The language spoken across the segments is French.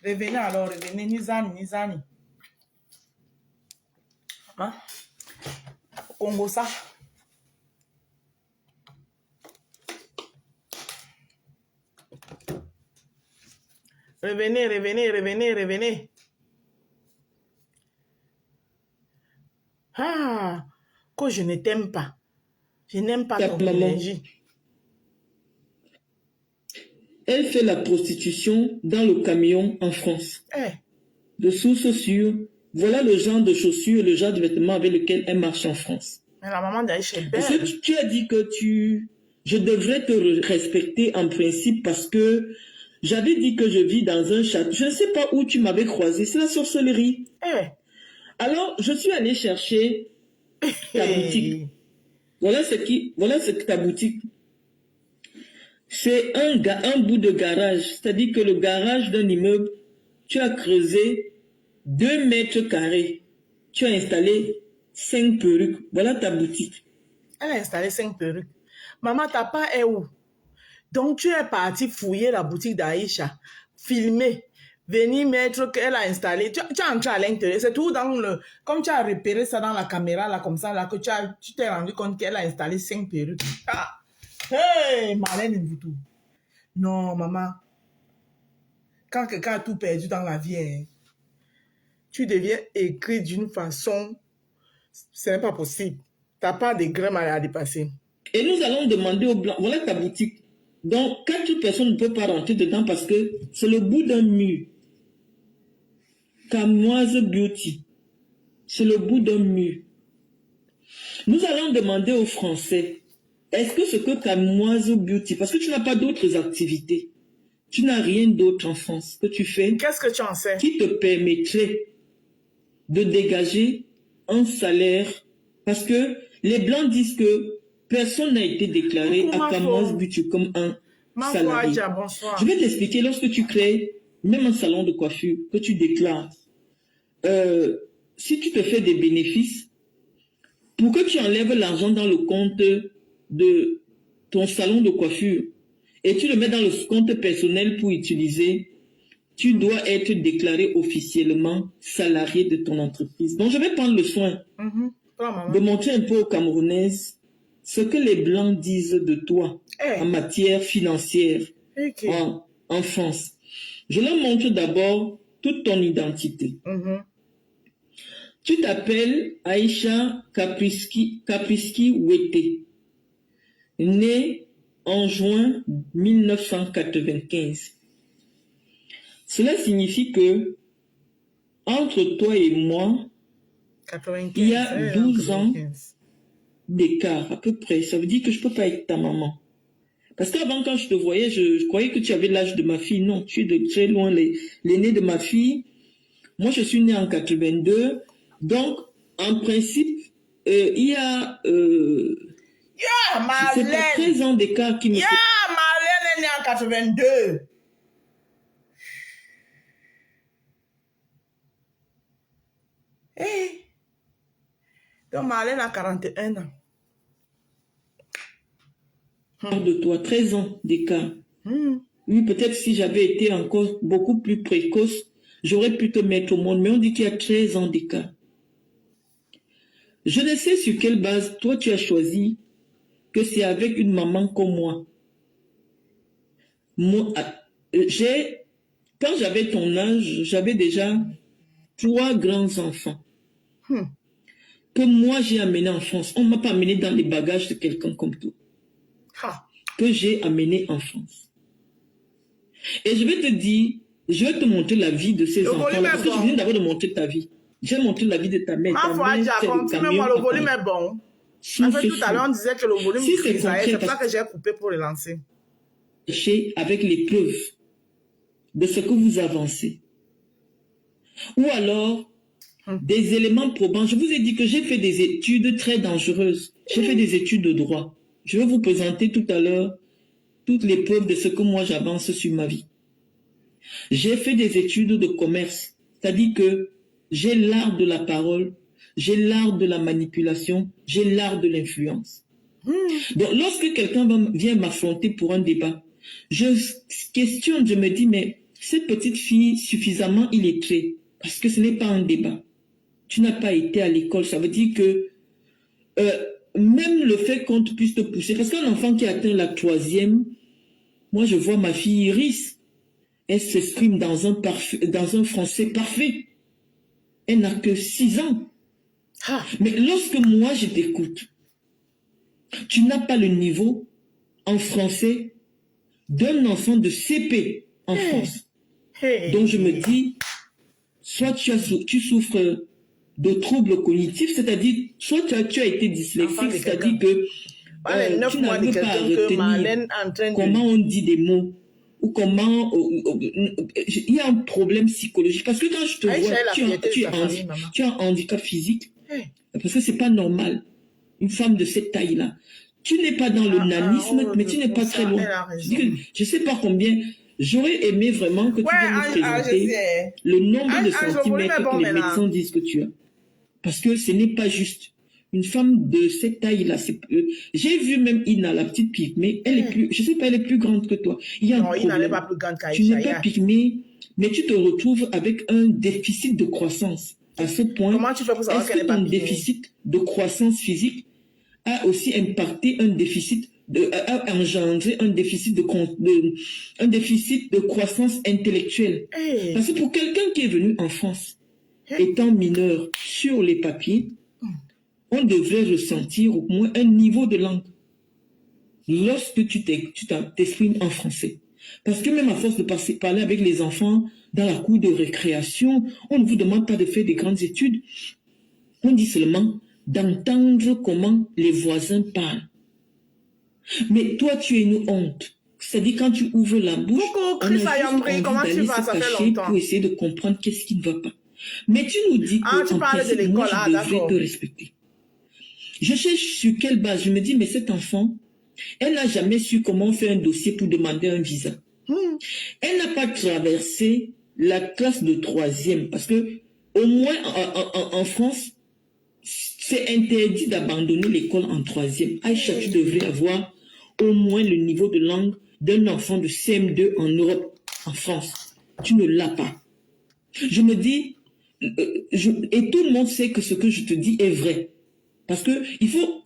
Revenez alors, revenez. Nizani, Nizani. Hein? Congo ça. Revenez, revenez, revenez, revenez. Ah, que je ne t'aime pas. Je n'aime pas ton énergie. Elle fait la prostitution dans le camion en France. De source sûre, voilà le genre de chaussures, le genre de vêtements avec lequel elle marche en France. Mais la maman d'Aïcha est belle. Parce que tu as dit que je devrais te respecter en principe parce que j'avais dit que je vis dans un château. Je ne sais pas où tu m'avais croisé, c'est la sorcellerie. Alors, je suis allée chercher ta boutique. Voilà ce que ta boutique. C'est un bout de garage. C'est-à-dire que le garage d'un immeuble, tu as creusé 2 mètres carrés. Tu as installé 5 perruques. Voilà ta boutique. Elle a installé 5 perruques. Maman, ta part est où? Donc, tu es parti fouiller la boutique d'Aïcha, filmer, venir mettre qu'elle a installé. Tu es entré à l'intérieur. C'est tout dans le... Comme tu as repéré ça dans la caméra, là, comme ça, là, que tu t'es rendu compte qu'elle a installé 5 perruques. Ah! Hey, Marlène Mboutou. Non, maman. Quand quelqu'un a tout perdu dans la vie, hein, tu deviens écrit d'une façon... Ce n'est pas possible. Tu n'as pas de grains à dépasser. Et nous allons demander aux Blancs, voilà ta boutique. Donc, 4 personnes ne peuvent pas rentrer dedans parce que c'est le bout d'un mur. Camoise Beauty. C'est le bout d'un mur. Nous allons demander aux Français, est-ce que ce que Camoise Beauty, parce que tu n'as pas d'autres activités, tu n'as rien d'autre en France que tu fais. Qu'est-ce que tu en sais? Qui te permettrait de dégager un salaire, parce que les Blancs disent que personne n'a été déclaré à Camoise Beauty comme un salarié. Je vais t'expliquer, lorsque tu crées même un salon de coiffure, que tu déclares, si tu te fais des bénéfices, pour que tu enlèves l'argent dans le compte de ton salon de coiffure et tu le mets dans le compte personnel pour utiliser, tu dois être déclaré officiellement salarié de ton entreprise. Donc, je vais prendre le soin de montrer un peu aux Camerounaises ce que les Blancs disent de toi en matière financière en France. Je leur montre d'abord toute ton identité. Tu t'appelles Aïcha Kapriski Wete, née en juin 1995. Cela signifie que entre toi et moi, 95, il y a 12 ans d'écart à peu près. Ça veut dire que je ne peux pas être ta maman. Parce qu'avant, quand je te voyais, je croyais que tu avais l'âge de ma fille. Non, tu es de très loin l'aîné de ma fille. Moi, je suis née en 82. Donc, en principe, il y a... c'est pas 13 ans d'écart qui me... Marlène est née en 82. Hey. Donc, Marlène a 41 ans. De toi, 13 ans d'écart. Oui, peut-être si j'avais été encore beaucoup plus précoce, j'aurais pu te mettre au monde. Mais on dit qu'il y a 13 ans d'écart. Je ne sais sur quelle base toi tu as choisi que c'est avec une maman comme moi. Quand j'avais ton âge, j'avais déjà 3 grands enfants que moi j'ai amenés en France. On ne m'a pas amené dans les bagages de quelqu'un comme toi. Que j'ai amené en France. Et je vais te dire, je vais te montrer la vie de ces enfants. Parce que je viens d'abord de montrer ta vie. J'ai montré la vie de ta mère. Le volume est bon. En fait, tout à l'heure, on disait que le volume c'est pour ça que j'ai coupé pour le lancer. Avec les preuves de ce que vous avancez. Ou alors, des éléments probants. Je vous ai dit que j'ai fait des études très dangereuses. J'ai fait des études de droit. Je vais vous présenter tout à l'heure toutes les preuves de ce que moi j'avance sur ma vie. J'ai fait des études de commerce. C'est-à-dire que j'ai l'art de la parole, j'ai l'art de la manipulation, j'ai l'art de l'influence. Donc, lorsque quelqu'un vient m'affronter pour un débat, je questionne, je me dis, mais cette petite fille suffisamment illettrée, parce que ce n'est pas un débat. Tu n'as pas été à l'école, ça veut dire que même le fait qu'on puisse te pousser, parce qu'un enfant qui atteint la 3e, moi je vois ma fille Iris, elle s'exprime dans un français parfait. Elle n'a que 6 ans. Ah. Mais lorsque moi je t'écoute, tu n'as pas le niveau en français d'un enfant de CP en France. Donc je me dis, soit tu souffres de troubles cognitifs, c'est-à-dire, soit tu as été dyslexique, c'est-à-dire que tu n'arrives pas à retenir comment on dit des mots, ou comment il y a un problème psychologique. Parce que quand je te vois, tu as un handicap physique, parce que c'est pas normal, une femme de cette taille-là. Tu n'es pas dans le nanisme, mais tu n'es pas très loin. Je ne sais pas combien. J'aurais aimé vraiment que tu viennes nous présenter le nombre de centimètres que les médecins disent que tu as. Parce que ce n'est pas juste. Une femme de cette taille-là, j'ai vu même Ina, la petite pygmée, elle est plus, je sais pas, elle est plus grande que toi. Il y a un problème. Ina n'est pas plus grande qu'Aïcha. Tu n'es pas pygmée, mais tu te retrouves avec un déficit de croissance. À ce point, comment tu fais pour savoir qu'elle n'est pas pygmée? Ton déficit de croissance physique a aussi impacté a engendré un déficit de croissance intellectuelle. Parce que pour quelqu'un qui est venu en France, étant mineur sur les papiers, on devrait ressentir au moins un niveau de langue lorsque tu t'exprimes en français. Parce que même à force de parler avec les enfants dans la cour de récréation, on ne vous demande pas de faire des grandes études. On dit seulement d'entendre comment les voisins parlent. Mais toi, tu es une honte. C'est-à-dire quand tu ouvres la bouche, on a juste envie d'aller se cacher pour essayer de comprendre qu'est-ce qui ne va pas. Mais tu nous dis que moi, je devrais te respecter. Je cherche sur quelle base. Je me dis, mais cet enfant, elle n'a jamais su comment faire un dossier pour demander un visa. Elle n'a pas traversé la classe de 3e, parce que au moins en France, c'est interdit d'abandonner l'école en 3e. Aïcha, tu devrais avoir au moins le niveau de langue d'un enfant de CM2 en Europe, en France. Tu ne l'as pas. Je me dis, et tout le monde sait que ce que je te dis est vrai. Parce que il faut...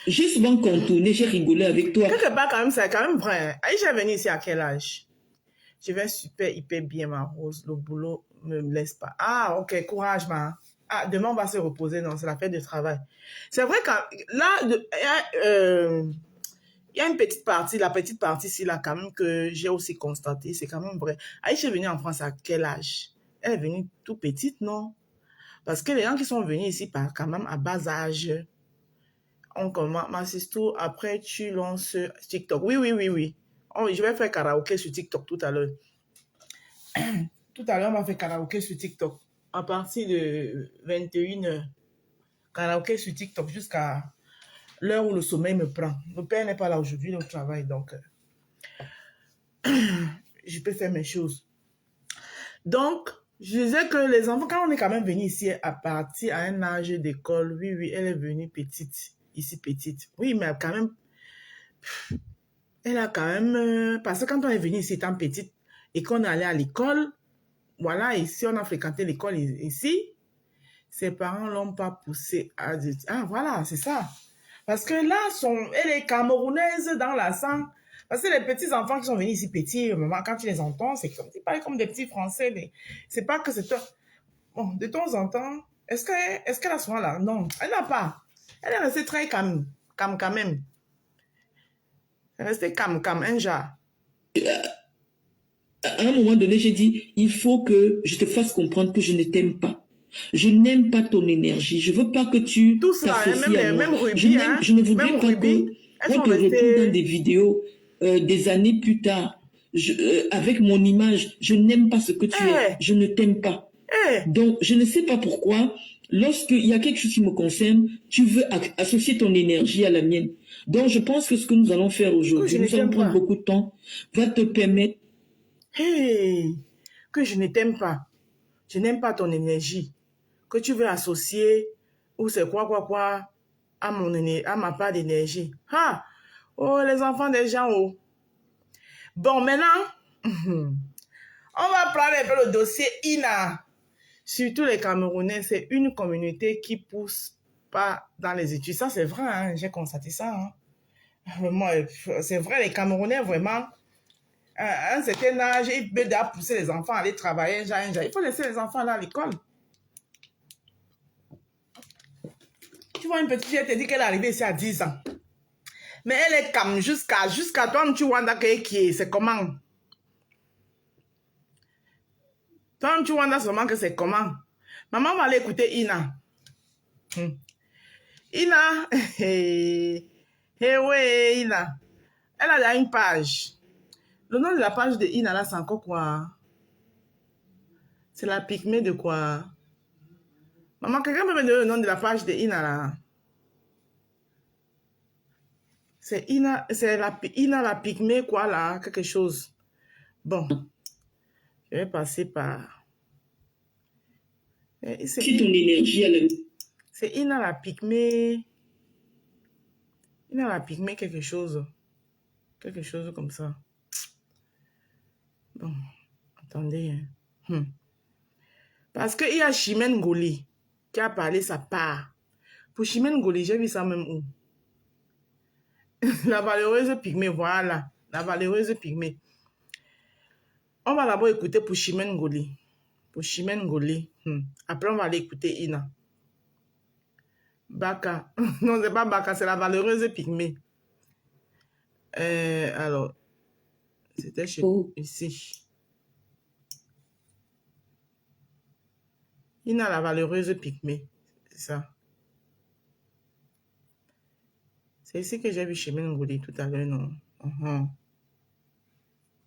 j'ai souvent contourné, j'ai rigolé avec toi. Quelque part, quand même, c'est quand même vrai. Aïcha est venue ici à quel âge? Je vais hyper bien, ma Rose. Le boulot ne me laisse pas. Ah, ok, courage, ma. Ah, demain, on va se reposer. Non, c'est la fête de travail. C'est vrai que là, il y a une petite partie, la petite partie ici, là, quand même, que j'ai aussi constaté. C'est quand même vrai. Aïcha est venue en France à quel âge? Elle est venue tout petite, non? Parce que les gens qui sont venus ici, quand même, à bas âge, on commence, ma sister, après, tu lances TikTok. Oui. Oh, je vais faire karaoké sur TikTok tout à l'heure. Tout à l'heure, on va faire karaoké sur TikTok. À partir de 21h. Karaoké sur TikTok jusqu'à l'heure où le sommeil me prend. Le père n'est pas là aujourd'hui, il est au travail, donc je peux faire mes choses. Donc, je disais que les enfants, quand on est quand même venu ici à partir à un âge d'école, oui, elle est venue petite, ici petite. Oui, mais quand même, elle a quand même, parce que quand on est venu ici étant petite et qu'on est allé à l'école, voilà, ici on a fréquenté l'école ici, ses parents ne l'ont pas poussée à dire, ah voilà, c'est ça. Parce que là, elle est camerounaise dans la sang. Parce que les petits enfants qui sont venus ici petits, maman, quand tu les entends, c'est pas comme des petits Français. Mais c'est pas que c'est... Bon, de temps en temps, est-ce qu'elle a souvent là? Non, elle n'a pas. Elle est restée très calme quand même. Elle est restée calme, un genre. À un moment donné, j'ai dit, il faut que je te fasse comprendre que je ne t'aime pas. Je n'aime pas ton énergie. Je veux pas que tu t'associes à moi. Je ne voudrais pas qu'on te retrouve dans des vidéos des années plus tard. Avec mon image, je n'aime pas ce que tu es. Je ne t'aime pas. Donc, je ne sais pas pourquoi, lorsqu'il y a quelque chose qui me concerne, tu veux associer ton énergie à la mienne. Donc, je pense que ce que nous allons faire aujourd'hui, nous allons prendre beaucoup de temps, va te permettre... que je ne t'aime pas. Je n'aime pas ton énergie. Que tu veux associer, ou c'est quoi, à ma part d'énergie. Oh, les enfants des gens, oh. Bon, maintenant, On va prendre un peu le dossier INA. Surtout les Camerounais, c'est une communauté qui pousse pas dans les études. Ça, c'est vrai, hein, j'ai constaté ça. Hein. Vraiment, c'est vrai, les Camerounais, vraiment, à un certain âge, ils peuvent déjà pousser les enfants à aller travailler. Il faut laisser les enfants aller à l'école. Tu vois, une petite fille, elle te dit qu'elle est arrivée ici à 10 ans. Mais elle est comme jusqu'à toi, tu vois, c'est comment? Toi, tu vois seulement que c'est comment? Maman va aller écouter Ina. Ina, ouais, Ina. Elle a là une page. Le nom de la page de Ina, là, c'est encore quoi? C'est la pygmée de quoi? Maman, quelqu'un peut me donner le nom de la page de Ina, là? C'est Ina, Ina la pygmée, quoi, là? Quelque chose. Bon. Je vais passer par... C'est ton énergie à la... C'est Ina la pygmée... Ina la pygmée, quelque chose. Quelque chose comme ça. Bon, attendez. Hein. Parce qu'il y a Chimène Ngoli qui a parlé sa part. Pour Chimène Ngoli, j'ai vu ça même où? La valeureuse pygmée, voilà. La valeureuse pygmée. On va d'abord écouter pour Chimène Ngoli. Pour Chimène Ngoli. Après, on va aller écouter Ina. Baka. Non, c'est pas Baka, c'est la valeureuse pygmée. Alors, c'était chez ici. Ina la valeureuse pygmée. C'est ça. C'est ici que j'ai vu Chimène Ngoli tout à l'heure, non?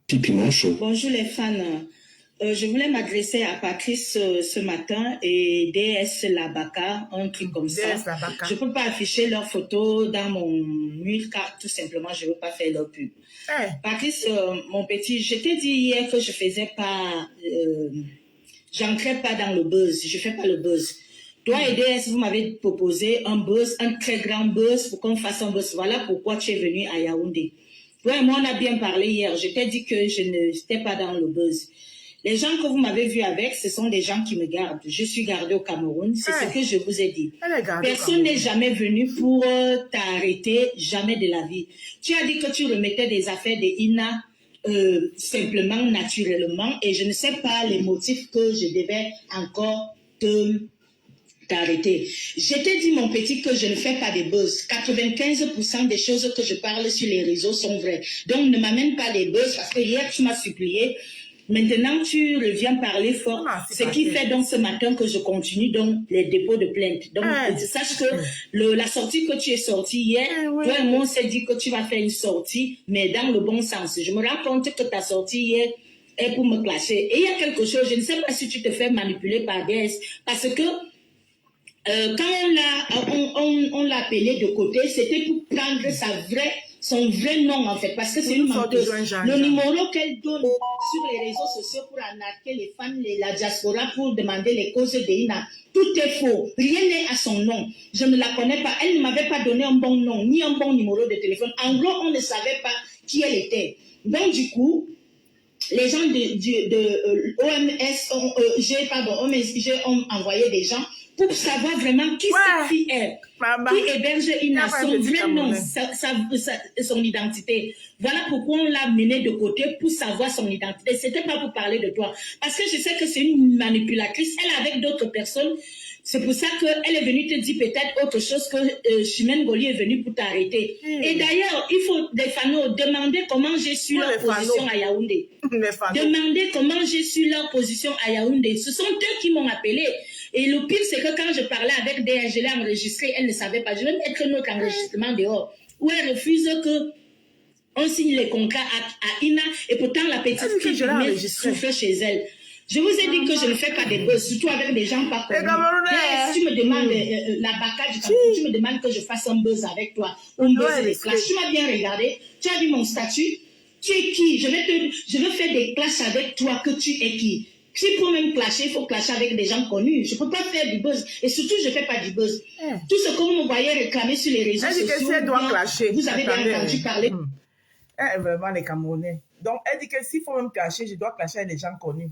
Piment chaud. Bonjour les fans. Je voulais m'adresser à Patrice ce matin et DS Labaka, un truc comme ça. Je ne peux pas afficher leurs photos dans mon mur car tout simplement je ne veux pas faire leur pub. Hey. Patrice, mon petit, je t'ai dit hier que je faisais pas, j'entrais pas dans le buzz, je fais pas le buzz. Toi et DS, vous m'avez proposé un buzz, un très grand buzz pour qu'on fasse un buzz. Voilà pourquoi tu es venu à Yaoundé. Toi et moi, on a bien parlé hier. Je t'ai dit que je n'étais pas dans le buzz. Les gens que vous m'avez vu avec, ce sont des gens qui me gardent. Je suis gardée au Cameroun. C'est ce que je vous ai dit. Personne n'est jamais venu pour t'arrêter, jamais de la vie. Tu as dit que tu remettais des affaires de Ina simplement, naturellement. Et je ne sais pas les motifs que je devais encore t'arrêter. Je t'ai dit, mon petit, que je ne fais pas de buzz. 95% des choses que je parle sur les réseaux sont vraies. Donc, ne m'amène pas des buzz parce que hier, tu m'as supplié. Maintenant, tu reviens parler fort. Ce qui fait donc ce matin que je continue donc les dépôts de plainte. Donc, sache que la sortie que tu es sortie hier, toi et moi, on s'est dit que tu vas faire une sortie, mais dans le bon sens. Je me rends compte que ta sortie hier est pour me clasher. Et il y a quelque chose, je ne sais pas si tu te fais manipuler par DS, parce que quand on l'a appelé de côté, c'était pour prendre son vrai nom en fait, parce que c'est une menteuse. Le numéro qu'elle donne sur les réseaux sociaux pour arnaquer les fans, la diaspora, pour demander les causes d'Ina, tout est faux. Rien n'est à son nom. Je ne la connais pas. Elle ne m'avait pas donné un bon nom, ni un bon numéro de téléphone. En gros, on ne savait pas qui elle était. Donc du coup, les gens de OMSG ont envoyé des gens pour savoir vraiment qui cette fille est, qui héberge Ina, son vrai nom, son identité. Voilà pourquoi on l'a menée de côté pour savoir son identité. C'était pas pour parler de toi. Parce que je sais que c'est une manipulatrice. Elle avec d'autres personnes. C'est pour ça qu'elle est venue te dire peut-être autre chose que Chimène Ngoli est venue pour t'arrêter. Et d'ailleurs, il faut des fanaux demander comment j'ai su leur position à Yaoundé. Demander comment j'ai su leur position à Yaoundé. Ce sont eux qui m'ont appelé. Et le pire, c'est que quand je parlais avec DS, je l'ai enregistré, elle ne savait pas. Je vais mettre notre enregistrement dehors, où elle refuse que on signe les contrats à Ina, et pourtant la petite fille souffre chez elle. Je vous ai dit que je ne fais pas des buzz, surtout avec des gens pas connus. Si tu me demandes la baka du Cameroun, tu me demandes que je fasse un buzz avec toi, un buzz des clashs. Tu m'as bien regardé, tu as vu mon statut, tu es qui? Je vais faire des clashs avec toi, que tu es qui? S'il faut même clasher, il faut clasher avec des gens connus. Je ne peux pas faire du buzz. Et surtout, je ne fais pas du buzz. Tout ce que vous me voyez réclamer sur les réseaux sociaux, doit clasher. Vous avez bien entendu parler. Vraiment, les Camerounais. Donc, elle dit que s'il faut même clasher, je dois clasher avec les gens connus.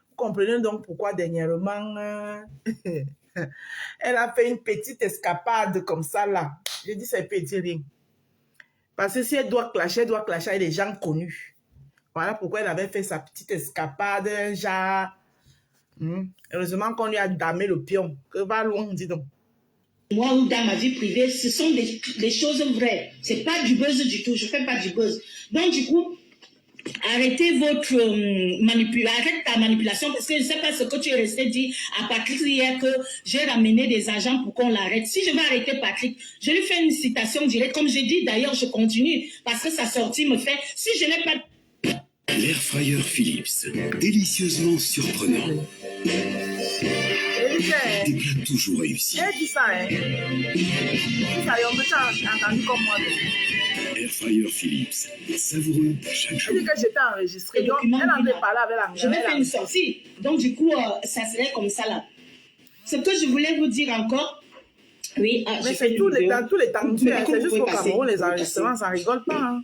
Vous comprenez donc pourquoi dernièrement, elle a fait une petite escapade comme ça là. Je dis, ça ne peut dire rien. Parce que si elle doit clasher avec les gens connus. Voilà pourquoi elle avait fait sa petite escapade, genre... Heureusement qu'on lui a damé le pion. Que va loin, dis donc. Moi ou dans ma vie privée, ce sont des choses vraies. C'est pas du buzz du tout. Je fais pas du buzz. Donc du coup, arrêtez votre arrête ta manipulation parce que je sais pas ce que tu es resté dire à Patrick hier que j'ai ramené des agents pour qu'on l'arrête. Si je vais arrêter Patrick, je lui fais une citation directe. Comme j'ai dit d'ailleurs, je continue parce que sa sortie me fait. Si je n'ai pas L'air fryer Philips, délicieusement surprenant. Des plats toujours réussis. Elle dit ça, hein. Ça, on peut entendu comme moi. Air fryer Philips, savoureux chaque jour. Elle dit que j'étais enregistré. Donc, elle en avait parlé avec l'anglais. Je vais faire une sortie. Donc, du coup, ça serait comme ça, là. Ce que je voulais vous dire encore, oui. Mais c'est tous les temps que tu as. C'est juste qu'au Cameroun, les enregistrements, ça rigole pas, hein.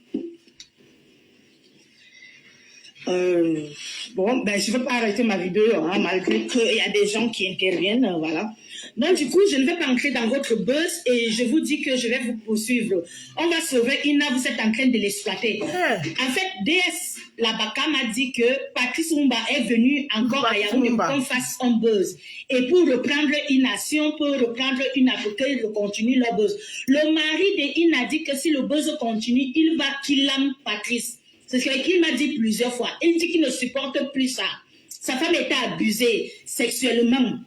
Bon, ben, je ne veux pas arrêter ma vidéo, hein, malgré qu'il y a des gens qui interviennent, voilà. Donc, du coup, je ne vais pas entrer dans votre buzz et je vous dis que je vais vous poursuivre. On va sauver Ina, vous êtes en train de l'exploiter. En fait, DS, la Baka m'a dit que Patrice Lumumba est venu encore à Yaoundé pour qu'on fasse un buzz. Et pour reprendre Ina, si on peut reprendre Ina pour qu'elle continue le buzz. Le mari de Ina dit que si le buzz continue, il va killer Patrice. C'est ce qu'il m'a dit plusieurs fois. Il dit qu'il ne supporte plus ça. Sa femme était abusée sexuellement.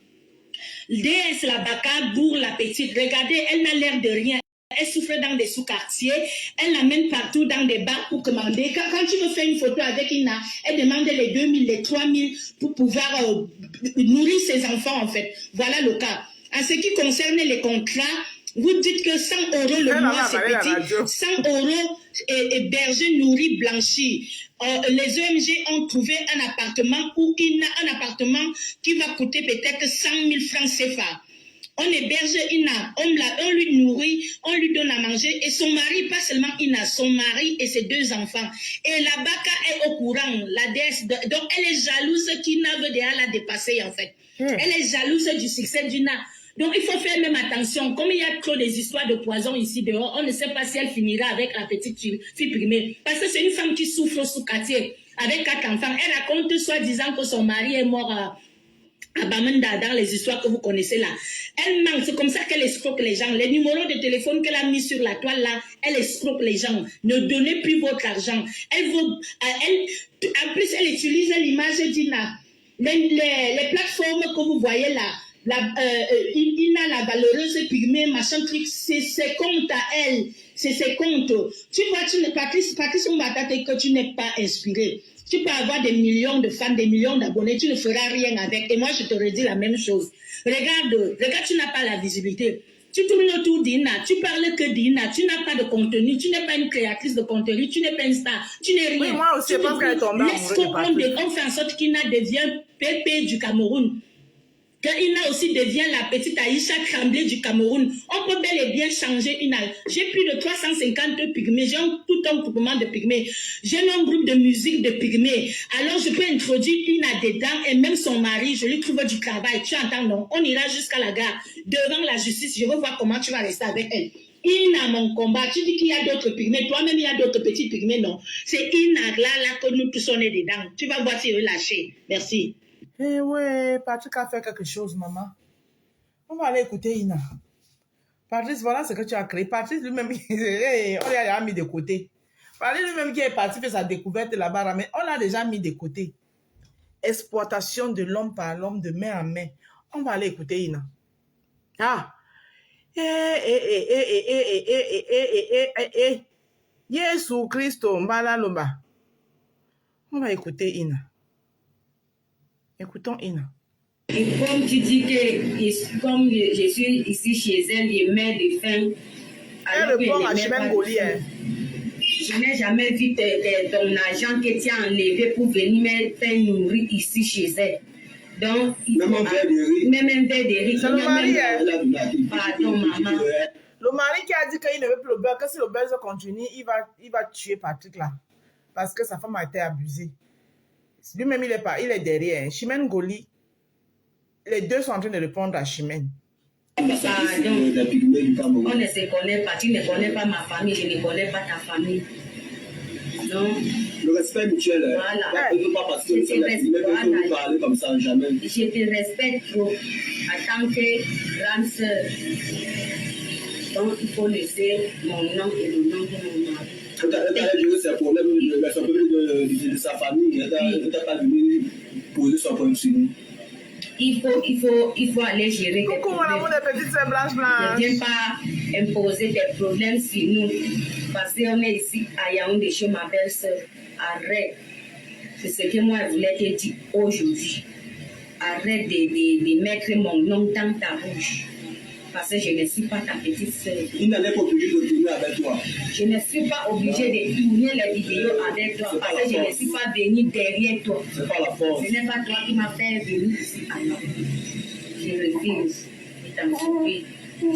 DS, la Baka, bourre la petite. Regardez, elle n'a l'air de rien. Elle souffre dans des sous-quartiers. Elle l'amène partout dans des bars pour commander. Quand tu me fais une photo avec Ina, elle demande les 2000, les 3000 pour pouvoir nourrir ses enfants, en fait. Voilà le cas. En ce qui concerne les contrats, vous dites que 100 € le mois, c'est petit. 100 € hébergé, nourri, blanchi. Les ONG ont trouvé un appartement où il a un appartement qui va coûter peut-être 100 000 francs CFA. On héberge Ina, on lui nourrit, on lui donne à manger. Et son mari, pas seulement Ina, son mari et ses 2 enfants. Et la Baka est au courant, la déesse. Donc elle est jalouse qu'Ina veut déjà la dépasser en fait. Elle est jalouse du succès d'Ina. Donc il faut faire même attention. Comme il y a trop des histoires de poison ici dehors, on ne sait pas si elle finira avec la petite fille primée. Parce que c'est une femme qui souffre sous quartier avec 4 enfants. Elle raconte soi-disant que son mari est mort à Bamenda dans les histoires que vous connaissez là. Elle manque, c'est comme ça qu'elle escroque les gens. Les numéros de téléphone qu'elle a mis sur la toile là, elle escroque les gens. Ne donnez plus votre argent. En plus, elle utilise l'image d'Ina. Les plateformes que vous voyez là, Ina, la valeureuse pygmée, machin truc, c'est ses comptes à elle. C'est ses comptes. Tu vois, Patrice Lumumba, que tu n'es pas inspiré. Tu peux avoir des millions de fans, des millions d'abonnés, tu ne feras rien avec. Et moi, je te redis la même chose. Regarde, tu n'as pas la visibilité. Tu tournes autour d'Ina, tu parles que d'Ina, tu n'as pas de contenu, tu n'es pas une créatrice de contenu, tu n'es pas une star, tu n'es rien. Oui, moi aussi, je pense qu'elle est tombée amoureuse. On fait en sorte qu'Ina devient pépé du Cameroun. Que Ina aussi devient la petite Aïcha Tremblay du Cameroun. On peut bel et bien changer Ina. J'ai plus de 350 pygmées. J'ai tout un groupement de pygmées. J'ai un groupe de musique de pygmées. Alors je peux introduire Ina dedans et même son mari, je lui trouve du travail. Tu entends, non? On ira jusqu'à la gare. Devant la justice, je veux voir comment tu vas rester avec elle. Ina, mon combat. Tu dis qu'il y a d'autres pygmées. Toi-même, il y a d'autres petites pygmées, non? C'est Ina, là, que nous tous on est dedans. Tu vas voir s'il veut lâcher. Merci. Eh ouais, Patrick a fait quelque chose, maman. On va aller écouter Ina. Patrice, voilà ce que tu as créé. Patrice lui-même, on l'a mis de côté. Patrice lui-même qui est parti faire sa découverte là-bas, mais on l'a déjà mis de côté. Exploitation de l'homme par l'homme, de main en main. On va aller écouter Ina. Ah. Jésus Christo, Mbala Lomba. On va écouter Ina. Écoutons Ina. Et comme tu dis que comme je suis ici chez elle, je mets des fins. Elle répond à Chemin Goliath. Je n'ai jamais vu ton agent que tu as enlevé pour venir me faire nourrir ici chez elle. Donc, même un verre de riz. Même un verre de riz. C'est le mari. Pardon, maman. Le mari qui a dit qu'il ne veut plus le beurre, que si le beurre continue, il va tuer Patrick là. parce que sa femme a été abusée. Lui-même, il est derrière. Chimène Goli, les deux sont en train de répondre à Chimène. On ne se connaît pas, tu ne connais pas ma famille, je ne connais pas ta famille. Non. Le respect mutuel, voilà. On ne peut pas passer au téléphone, parler comme ça, jamais. Je te respecte trop en tant que grande sœur. Donc, il faut laisser mon nom et le nom de mon mari. Quand elle a géré ses problèmes de sa famille, elle n'a pas venu poser son point sur nous. Il faut aller gérer. Coucou, mon amour des petites sœurs blanches. Ne viens pas imposer des problèmes sur nous. Parce qu'on est ici à Yaoundé chez ma belle-sœur. Arrête. C'est ce que moi je voulais te dire aujourd'hui. Arrête de mettre mon nom dans ta bouche. Parce que je ne suis pas ta petite sœur. Il n'allait pas obligé de tourner avec toi. Je ne suis pas obligée de tourner les vidéos avec toi. Parce que je ne suis pas venue derrière toi. C'est pas la force. Ce n'est pas toi qui m'as fait venir ici à Yaoundé. Je refuse de t'en souffrir.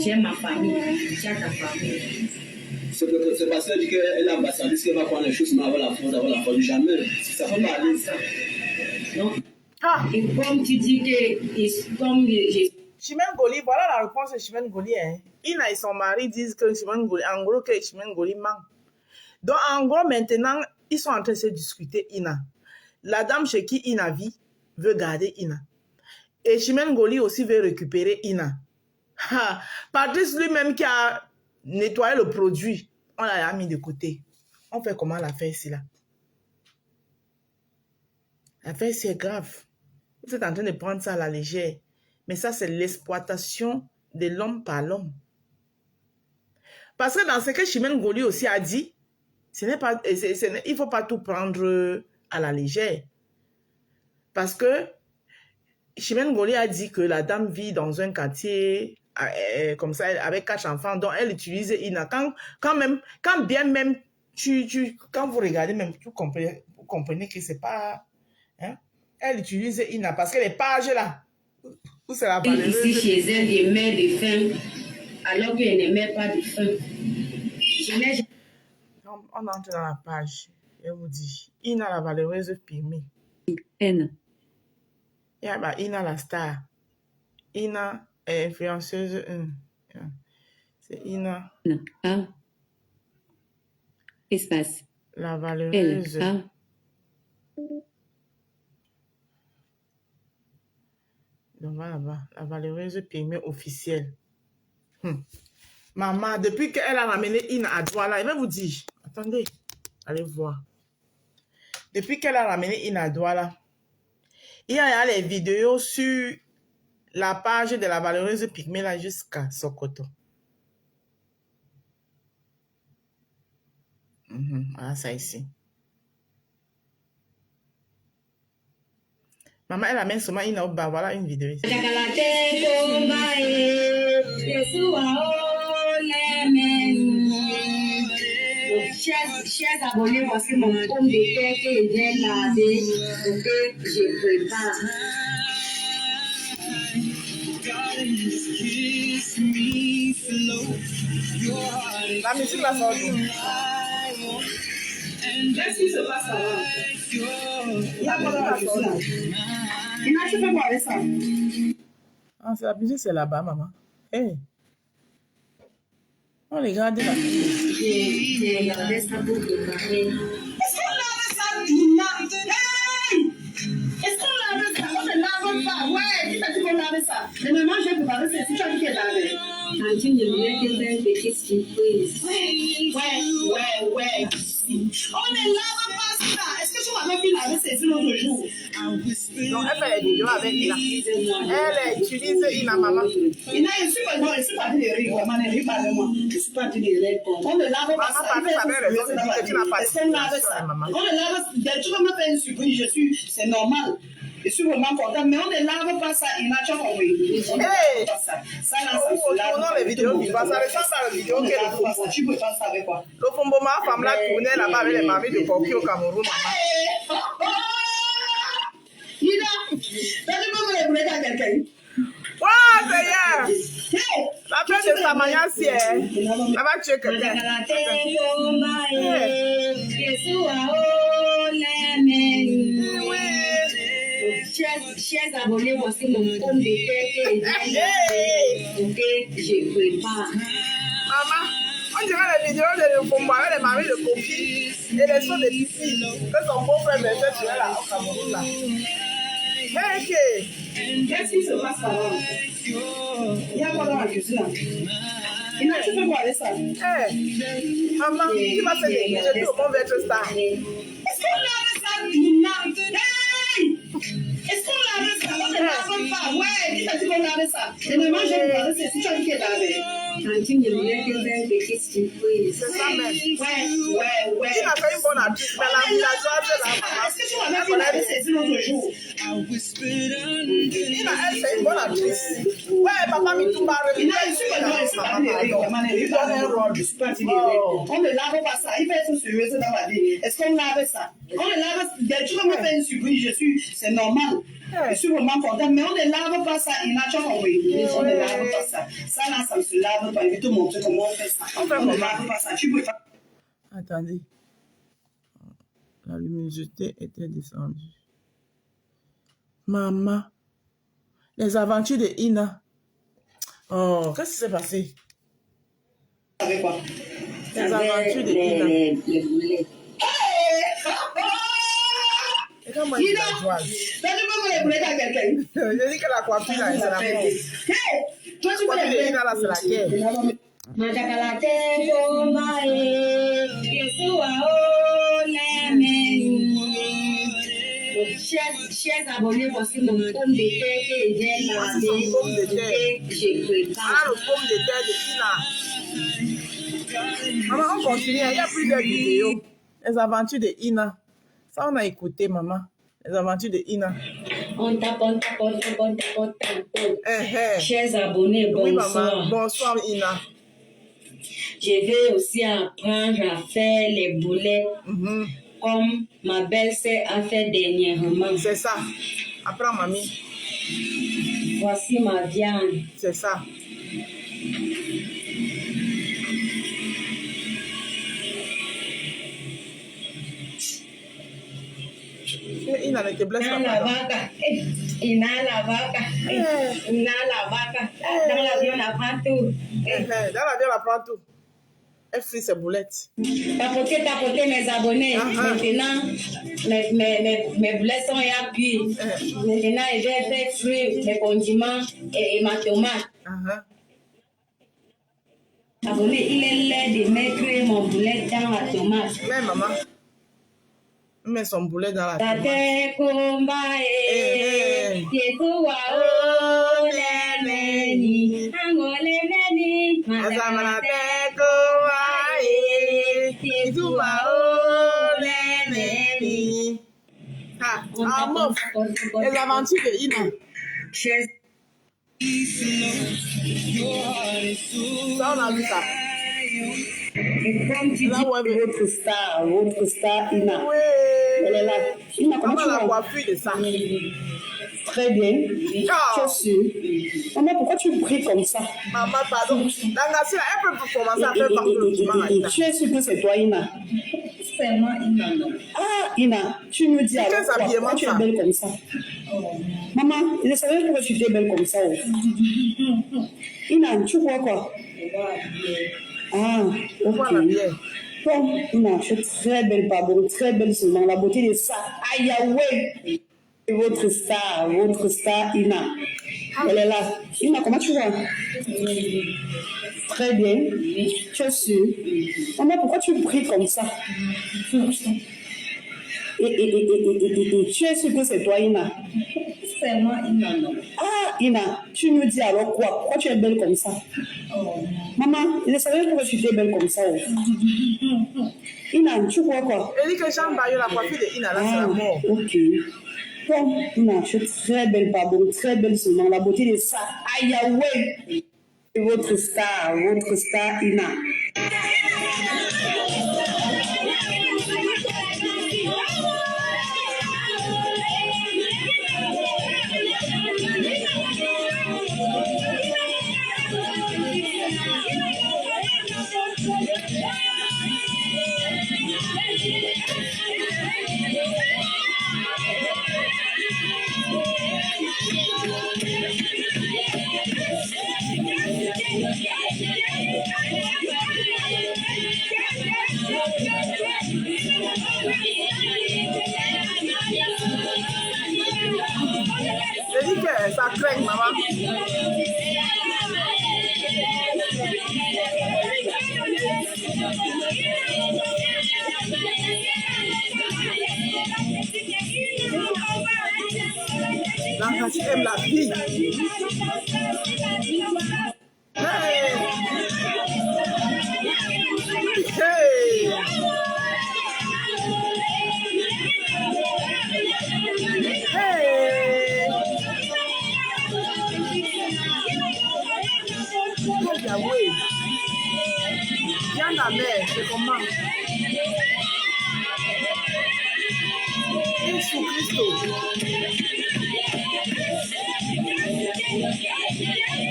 J'ai ma famille. J'ai ta famille. C'est parce qu'elle dit qu'elle est ambassadrice qu'elle va prendre les choses, mais avoir la force, jamais. Ça ne va pas aller. Non. Et comme tu dis que, comme Chimène Goli, voilà la réponse de Chimène Goli. Hein. Ina et son mari disent que Chimène Goli, en gros, que Chimène Goli ment. Donc, en gros, maintenant, ils sont en train de se discuter, Ina. La dame chez qui Ina vit veut garder Ina. Et Chimène Goli aussi veut récupérer Ina. Ha. Patrice lui-même qui a nettoyé le produit, on l'a mis de côté. On fait comment l'affaire ici, là? L'affaire ici est grave. Vous êtes en train de prendre ça à la légère. Mais ça, c'est l'exploitation de l'homme par l'homme. Parce que dans ce que Chimène Goli aussi a dit, il ne faut pas tout prendre à la légère. Parce que Chimène Goli a dit que la dame vit dans un quartier comme ça, avec 4 enfants, dont elle utilise Ina. Quand bien même, quand vous regardez même, vous comprenez que c'est pas... Hein, elle utilise Ina parce que les pages là, où c'est la valeur. Ici chez elle, je mets des faim, alors qu'elle ne met pas de faim. On entre dans la page. Je vous dis, Ina la valeureuse pygmée. N. Ina la star. Ina est influenceuse. C'est Ina. A. Espace. La valeureuse. L. A. Donc voilà là-bas, la valeureuse pygmée officielle. Maman, depuis qu'elle a ramené Ina à Douala, elle va vous dire, attendez, allez voir. Depuis qu'elle a ramené Ina à Douala, il y a les vidéos sur la page de la valeureuse pygmée là jusqu'à Sokoto. Voilà ça ici. Maman, elle amène seulement Ina au bas. Voilà une vidéo ici. Chers abonnés, voici mon pomme de terre que j'ai lavé pour que je prépare. La musique va sortir. Qu'est-ce qui se passe là? Il y a quoi dans la sortie? Tu fais quoi avec ça? Ah, la musique, c'est là-bas, maman. Hey. On regarde la musique. J'ai regardé ça pour préparer. Est-ce qu'on lave ça dimanche? Hey! Est-ce qu'on lave ça? On ne lave pas. Ouais, qui t'a dit qu'on lave ça? Mais maman, j'ai préparé ça. C'est toi qui t'es lavé. Tantine, je voulais te faire une petite surprise. Ouais. On ne lave pas ça. Est-ce que tu m'avais vu laver ces l'autre jour? Donc, elle fait les vidéos avec Ina. Elle utilise Ina, maman. Ina, je suis pas de rire. Maman, ne ris pas de moi. Je suis pas de rire. On ne lave pas ça. Maman, Patrice avait raison de dire que tu n'as pas de Est-ce qu'on lave ça? On ne lave. Tu vas me faire une surprise. C'est normal. Je suis vraiment contente, mais on ne lave pas ça. Il m'a déjà envoyé. Ça là, ça se lave. Non, les vidéos, ça ressemble à la vidéo que le Fombo. Tu peux faire ça avec quoi? Le Fombo, ma femme là, tournait là-bas avec les mamies de Koki au Cameroun, maman. Nina, tu peux me le à quelqu'un? Waouh, Seigneur! La fête de Samaya, c'est elle. Elle va tuer quelqu'un. chers abonnés, voici mon pomme de terre qui est bien ok, je prépare. Maman, on dirait les vidéos de Kombo avec les mamies de Kofi et les sons de Pipi que son beau-frère mettait sur elle au Cameroun là. Ok. Qu'est-ce qui se passe là? Il y a quoi dans la cuisine là? Il n'a tu fais quoi avec ça? Maman, qui va se négliger tout le monde va être star. Est-ce qu'on lave ça, Dina? Hey! Est-ce qu'on lave ça? On ne lave pas. Ouais, qui t'a dit qu'on lave ça? Et maintenant, j'ai regardé, c'est si tu as dit qu'elle lavait. Tantine de voulait que faire une petite surprise. C'est ça même. Ouais. Qui a fait une bonne actrice, mais la villageoise de la maman. Est-ce que tu m'avais vu laver ses yeux l'autre jour? Elle, c'est une bonne actrice. Ouais, papa, mais tout va Il a reçu le droit, il donne un rôle. Je suis pas on ne lave pas ça. Il fait être sérieux dans la vie. Est-ce qu'on lave ça? On ne lave pas. Tu vas me faire une surprise, c'est normal. Je suis vraiment content, mais on ne lave pas ça. Il n'a pas compris. On ne lave pas ça. Ça là, ça ne se lave pas. Je vais te montrer comment on fait ça. On ne lave pas ça. Tu peux pas. Attendez. La luminosité était descendue. Maman. Les aventures de Ina. Oh, qu'est-ce qui s'est passé? Avec quoi? Les aventures de Ina. Les boulets. Et quand moi, je suis la joie. Tu peux me les boulettes à quelqu'un? Je dis que la coiffure là, c'est la mort. Hey! Toi, tu La peux les coiffure de boulettes. Ina là, c'est la guerre. Madakalate kombae, Yeshua olemeni. Chers abonnés, voici mon pomme de terre qui est bien Voici son pomme de terre. je prépare. Voilà le pomme de terre de Ina. Maman, on continue. Il y a plusieurs vidéos. Les aventures de Ina. Ça, on a écouté, maman. Les aventures de Ina. On tape. Chers abonnés, Oui, bonsoir. maman. Bonsoir, Ina. Je vais aussi apprendre à faire les boulettes comme ma belle-sœur a fait dernièrement. C'est ça. Apprends, mamie. Voici ma viande. C'est ça. Ina ne te blesse Dans pas. la pardon. vaca. Ina la vaca. Ina la vaca. Dans l'avion, on apprend tout. Dans la vie, on apprend tout. Elle frit ses boulettes. Tapoter, mes abonnés. Maintenant, mes boulettes sont à cuire. Maintenant, je vais faire frire mes condiments et ma tomate. Abonnés, il est l'air de mettre mon boulet dans la tomate. Mais maman, met son boulet dans la tomate. Tate kombae, Yeshua olemeni, angolemeni, Azamalate kowae, Yeshua olemeni. Ah, meuf, les aventures de Ina. Ça, on a vu ça. Et comme tu dis, Là, ouais, mais- votre star, Ina. Oui. Elle est là. Ina, comment Maman, tu la vas? coiffure de ça. Très bien. Ah. Tu es sûre? Maman, pourquoi tu pries comme ça? Maman, pardon. La nation, elle peut commencer à faire partout le dimanche à Ina. Tu es sûre que c'est toi, Ina? C'est moi, Ina. Ah, Ina, tu me dis alors quels quoi? habillements Pourquoi tu ça? es belle comme ça? Maman, je savais pourquoi tu étais belle comme ça. Oh. Ina, tu vois quoi? Ah, Pourquoi la ok. bière? Bon, Ina, tu es très belle, pardon, très belle seulement. La beauté de ça, aïe, Yahweh. Votre star, Ina. Elle est là. Ina, comment tu vas? Très bien. Tu es sûre? Maman, pourquoi tu pries comme ça? Et tu es sûre que c'est toi, Ina? C'est moi, Ina. Ah, Ina, tu me dis alors quoi? Pourquoi tu es belle comme ça? Maman, je savais pourquoi tu étais belle comme ça. Oh. Ina, tu vois quoi? Elle dit que Jean Bayo, la coiffure de Ina, là, c'est la mort. Ok. Bon, Ina, tu es très belle, pardon, très belle seulement. La beauté de ça, aïe, Yahweh. Votre star, Ina. dit que ça craint, maman. L'Ankachi aime la vie. Hey! Hey! Hey! Oh, Yahweh! Viens la mère, c'est comment? Jésus Christ.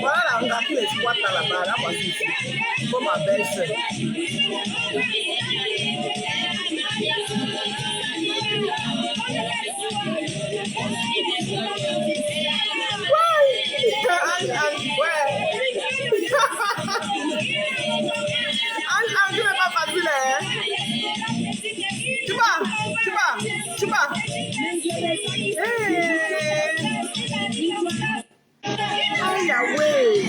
Voilà la gars qui exploite là-bas, là, voici ici. Comme ma belle-sœur. Tu n'es pas facile, hein? Tu vas. Aïe, Yahweh.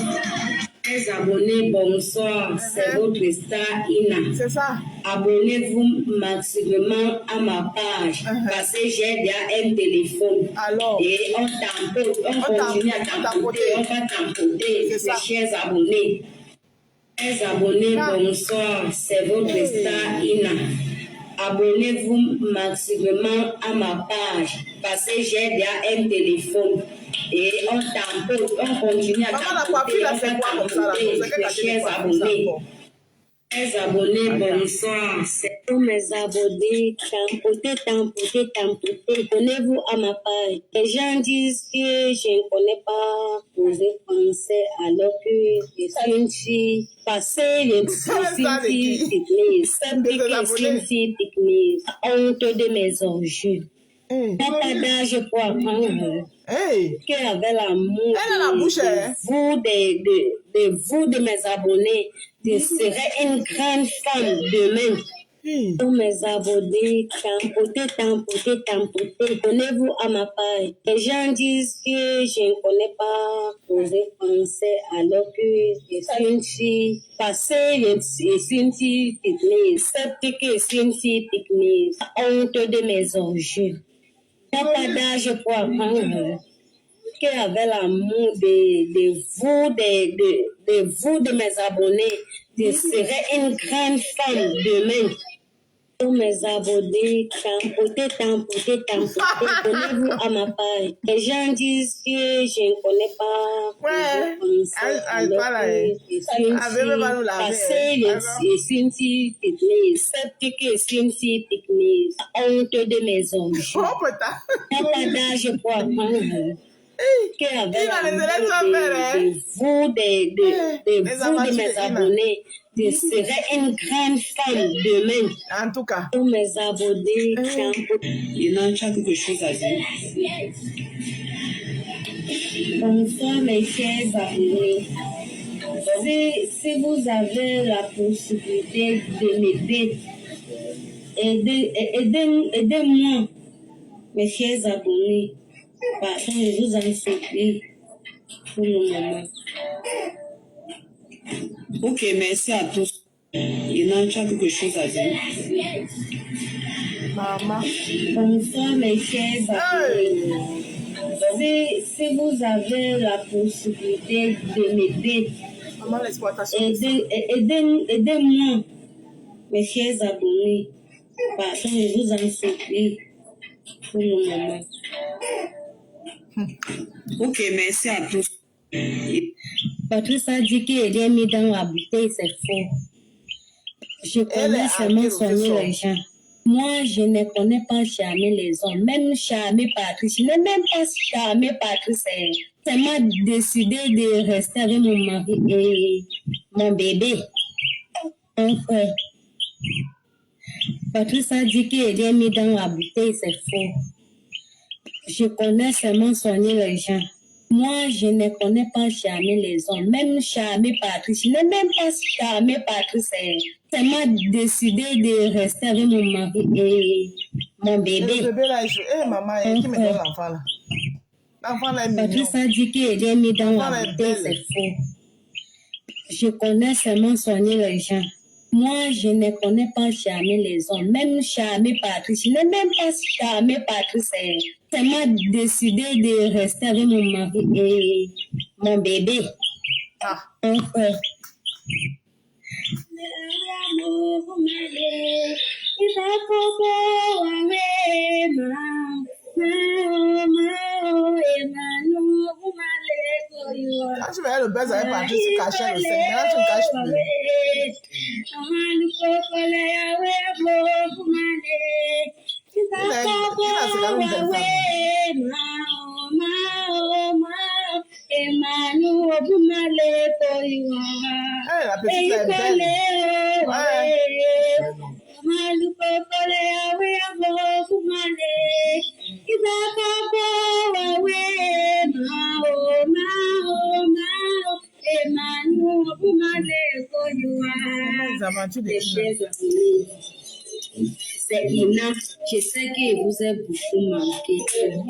Les abonnés, bonsoir. C'est votre star Ina. C'est ça. Abonnez-vous maximum à ma page parce que j'ai déjà un téléphone. Alors. Et on tampote, on continue à tampoter, on va tampoter, mes chers abonnés. Les abonnés, bonsoir. C'est votre star Ina. Abonnez-vous maximum à ma page parce que j'ai déjà un téléphone. Et on tampote, on continue à tampoter, on va tampoter, mes chers abonnés. Les abonnés, bonsoir. C'est pour mes abonnés. Tampoter. Abonnez-vous à ma page. Les gens disent que je ne connais pas poser français alors que je suis une fille. Passé, je suis une fille technique. Honte de mes orgies. Pas d'âge pour apprendre. Qu'avec l'amour de vous, de mes abonnés, je serai une grande femme demain. Pour mes abonnés, tampoter. Abonnez-vous à ma page. Les gens disent que je ne connais pas poser français alors que je suis une fille. Passé, je suis une fille technique. Sceptique, je suis une fille technique. Honte de mes orgies. Pas d'âge pour apprendre. Qu'avec l'amour de vous, de mes abonnés, je serai une grande femme demain. Pour mes abonnés, tampoter. Abonnez-vous à ma page. Les gens disent que je ne connais pas. Je suis une fille technique. Sceptique, je suis une fille technique. Honte de mes orgies. Pas d'âge pour apprendre. Qu'avec l'amour de mes abonnés, je serai une grande femme demain. En tout cas. Pour mes abonnés, Il y en a quelque chose à dire. bonsoir mes chers abonnés. Si vous avez la possibilité de m'aider, aidez-moi, mes chers abonnés. Parce que je vous en supplie pour le moment. Ok, merci à tous. Il y en a quelque chose à dire. Maman. Bonsoir mes chers abonnés. Si vous avez la possibilité de m'aider, Maman, l'exploitation. aidez-moi, mes chers abonnés. Parce que je vous en supplie pour le moment. Ok, merci à tous. Patrice a dit qu'il est mis dans la bouteille, c'est faux. Je connais seulement soigner les gens. Moi, je ne connais pas charmer les hommes. Même charmer Patrice. Je n'ai même pas charmer Patrice. C'est moi décidé de rester avec mon mari et mon bébé. Mon frère. Patrice a dit qu'il est mis dans la bouteille, c'est faux. Je connais seulement soigner les gens. Moi, je ne connais pas charmer les hommes. Même charmer Patrice. Je n'ai même pas charmer Patrice. C'est moi décidé de rester avec mon mari et mon bébé. Le bébé là, maman, qui me donne l'enfant là? Patrice a dit qu'il est mis dans la bouteille, c'est faux. Je connais seulement soigner les gens. Moi, je ne connais pas charmer les hommes. Même charmer Patrice. Je n'ai même pas charmé Patrice. Ça m'a décidé de rester avec mon mari et mon bébé. Un frère. Quand tu voyais le buzz avec Patrice, tu cachais le sein. Maintenant, tu ne caches plus. La petite est belle. C'est Ina, je sais que vous êtes beaucoup manqué.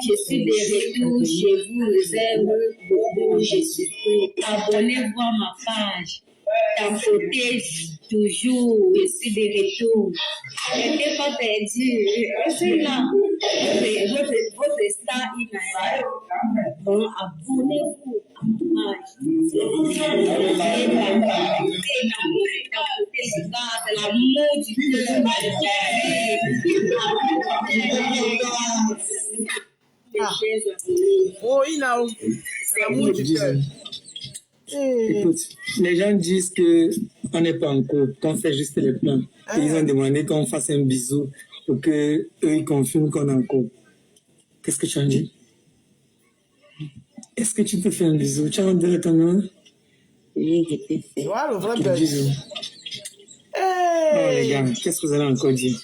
Je suis de retour, je vous aime beaucoup, je suis prêt. Abonnez-vous à ma page. Tampotez toujours, je suis de retour. Je n'ai pas perdu. Je suis là. Votre star Ina. Bon, abonnez-vous à ma page. L'amour du cœur. Oh, Ina, l'amour du cœur. Écoute, les gens disent qu'on n'est pas en couple, qu'on fait juste les plans. Et ils ont demandé qu'on fasse un bisou pour qu'eux ils confirment qu'on est en couple. Qu'est-ce que tu en dis? Est-ce que tu peux faire un bisou? Tu as envie de ton nom? Oui, je peux faire. Voilà le vrai Bisous. Oh les gars, qu'est-ce que vous allez encore dire?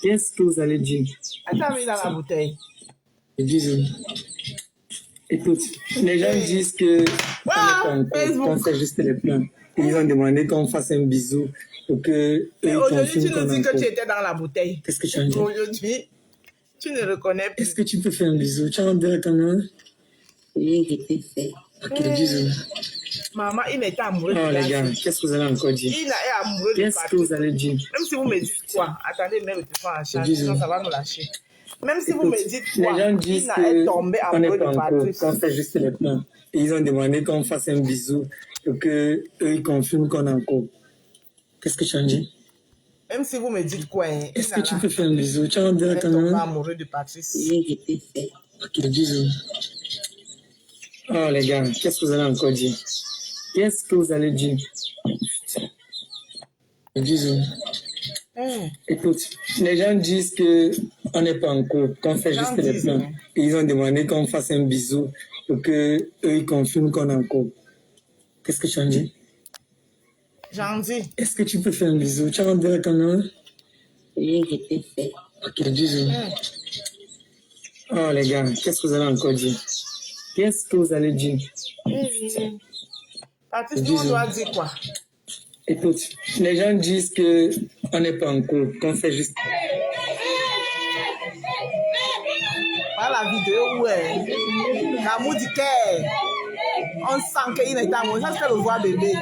Qu'est-ce que vous allez dire? Attends, mis dans la bouteille. Bisous. Écoute, les gens disent qu'on fait juste les plans. Ils ont demandé qu'on fasse un bisou pour que mais aujourd'hui, tu nous dis que tu étais dans la bouteille. Qu'est-ce que tu as dit? Aujourd'hui, tu ne reconnais plus. Est-ce que tu peux faire un bisou? Tu as envie de ton nom? Oui, je peux faire. Ok, bisous. Maman, il était amoureux de Oh les Patrice. gars, qu'est-ce que vous allez encore dire? Il est amoureux de Qu'est-ce que Patrice. vous allez dire? Même si vous me dites quoi? Attendez, mets le téléphone en charge, sinon ça va nous lâcher. Même si vous Écoute, me dites les quoi? gens disent Il est tombé qu'on n'est amoureux pas de en couple, Patrice. qu'on fait juste les plans. Et ils ont demandé qu'on fasse un bisou pour qu'eux ils confirment qu'on est en couple. Qu'est-ce que tu en dis? Même si vous me dites quoi? Est-ce que tu peux faire un bisou? Tu as envie Il de est ton tombé nom? amoureux de Patrice. Oui, je peux faire. Ok, bisous. Oh les gars, qu'est-ce que vous allez encore dire? Qu'est-ce que vous allez dire? Bisous. Écoute, les gens disent qu'on n'est pas en couple, qu'on fait juste les plans. Et ils ont demandé qu'on fasse un bisou pour qu'eux ils confirment qu'on est en couple. Qu'est-ce que tu en dis? J'en dis. Est-ce que tu peux faire un bisou? Tu as envie de ton nom? Oui, je peux faire. Ok, bisous. Oh les gars, qu'est-ce que vous allez encore dire? Qu'est-ce que vous allez dire? Patrice, nous on doit dire quoi? Écoute, les gens disent qu'on n'est pas en couple, qu'on fait juste... Par la vidéo, ouais. L'amour du cœur. On sent qu'il est amoureux. Ça, c'est le voix bébé.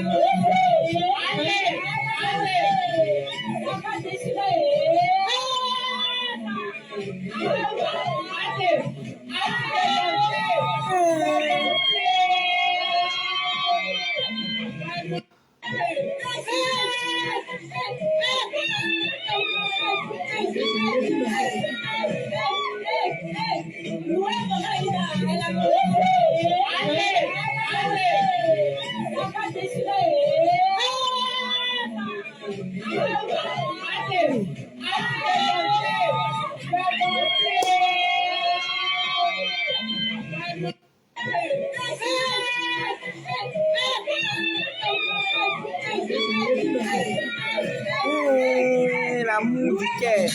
L'amour du cœur.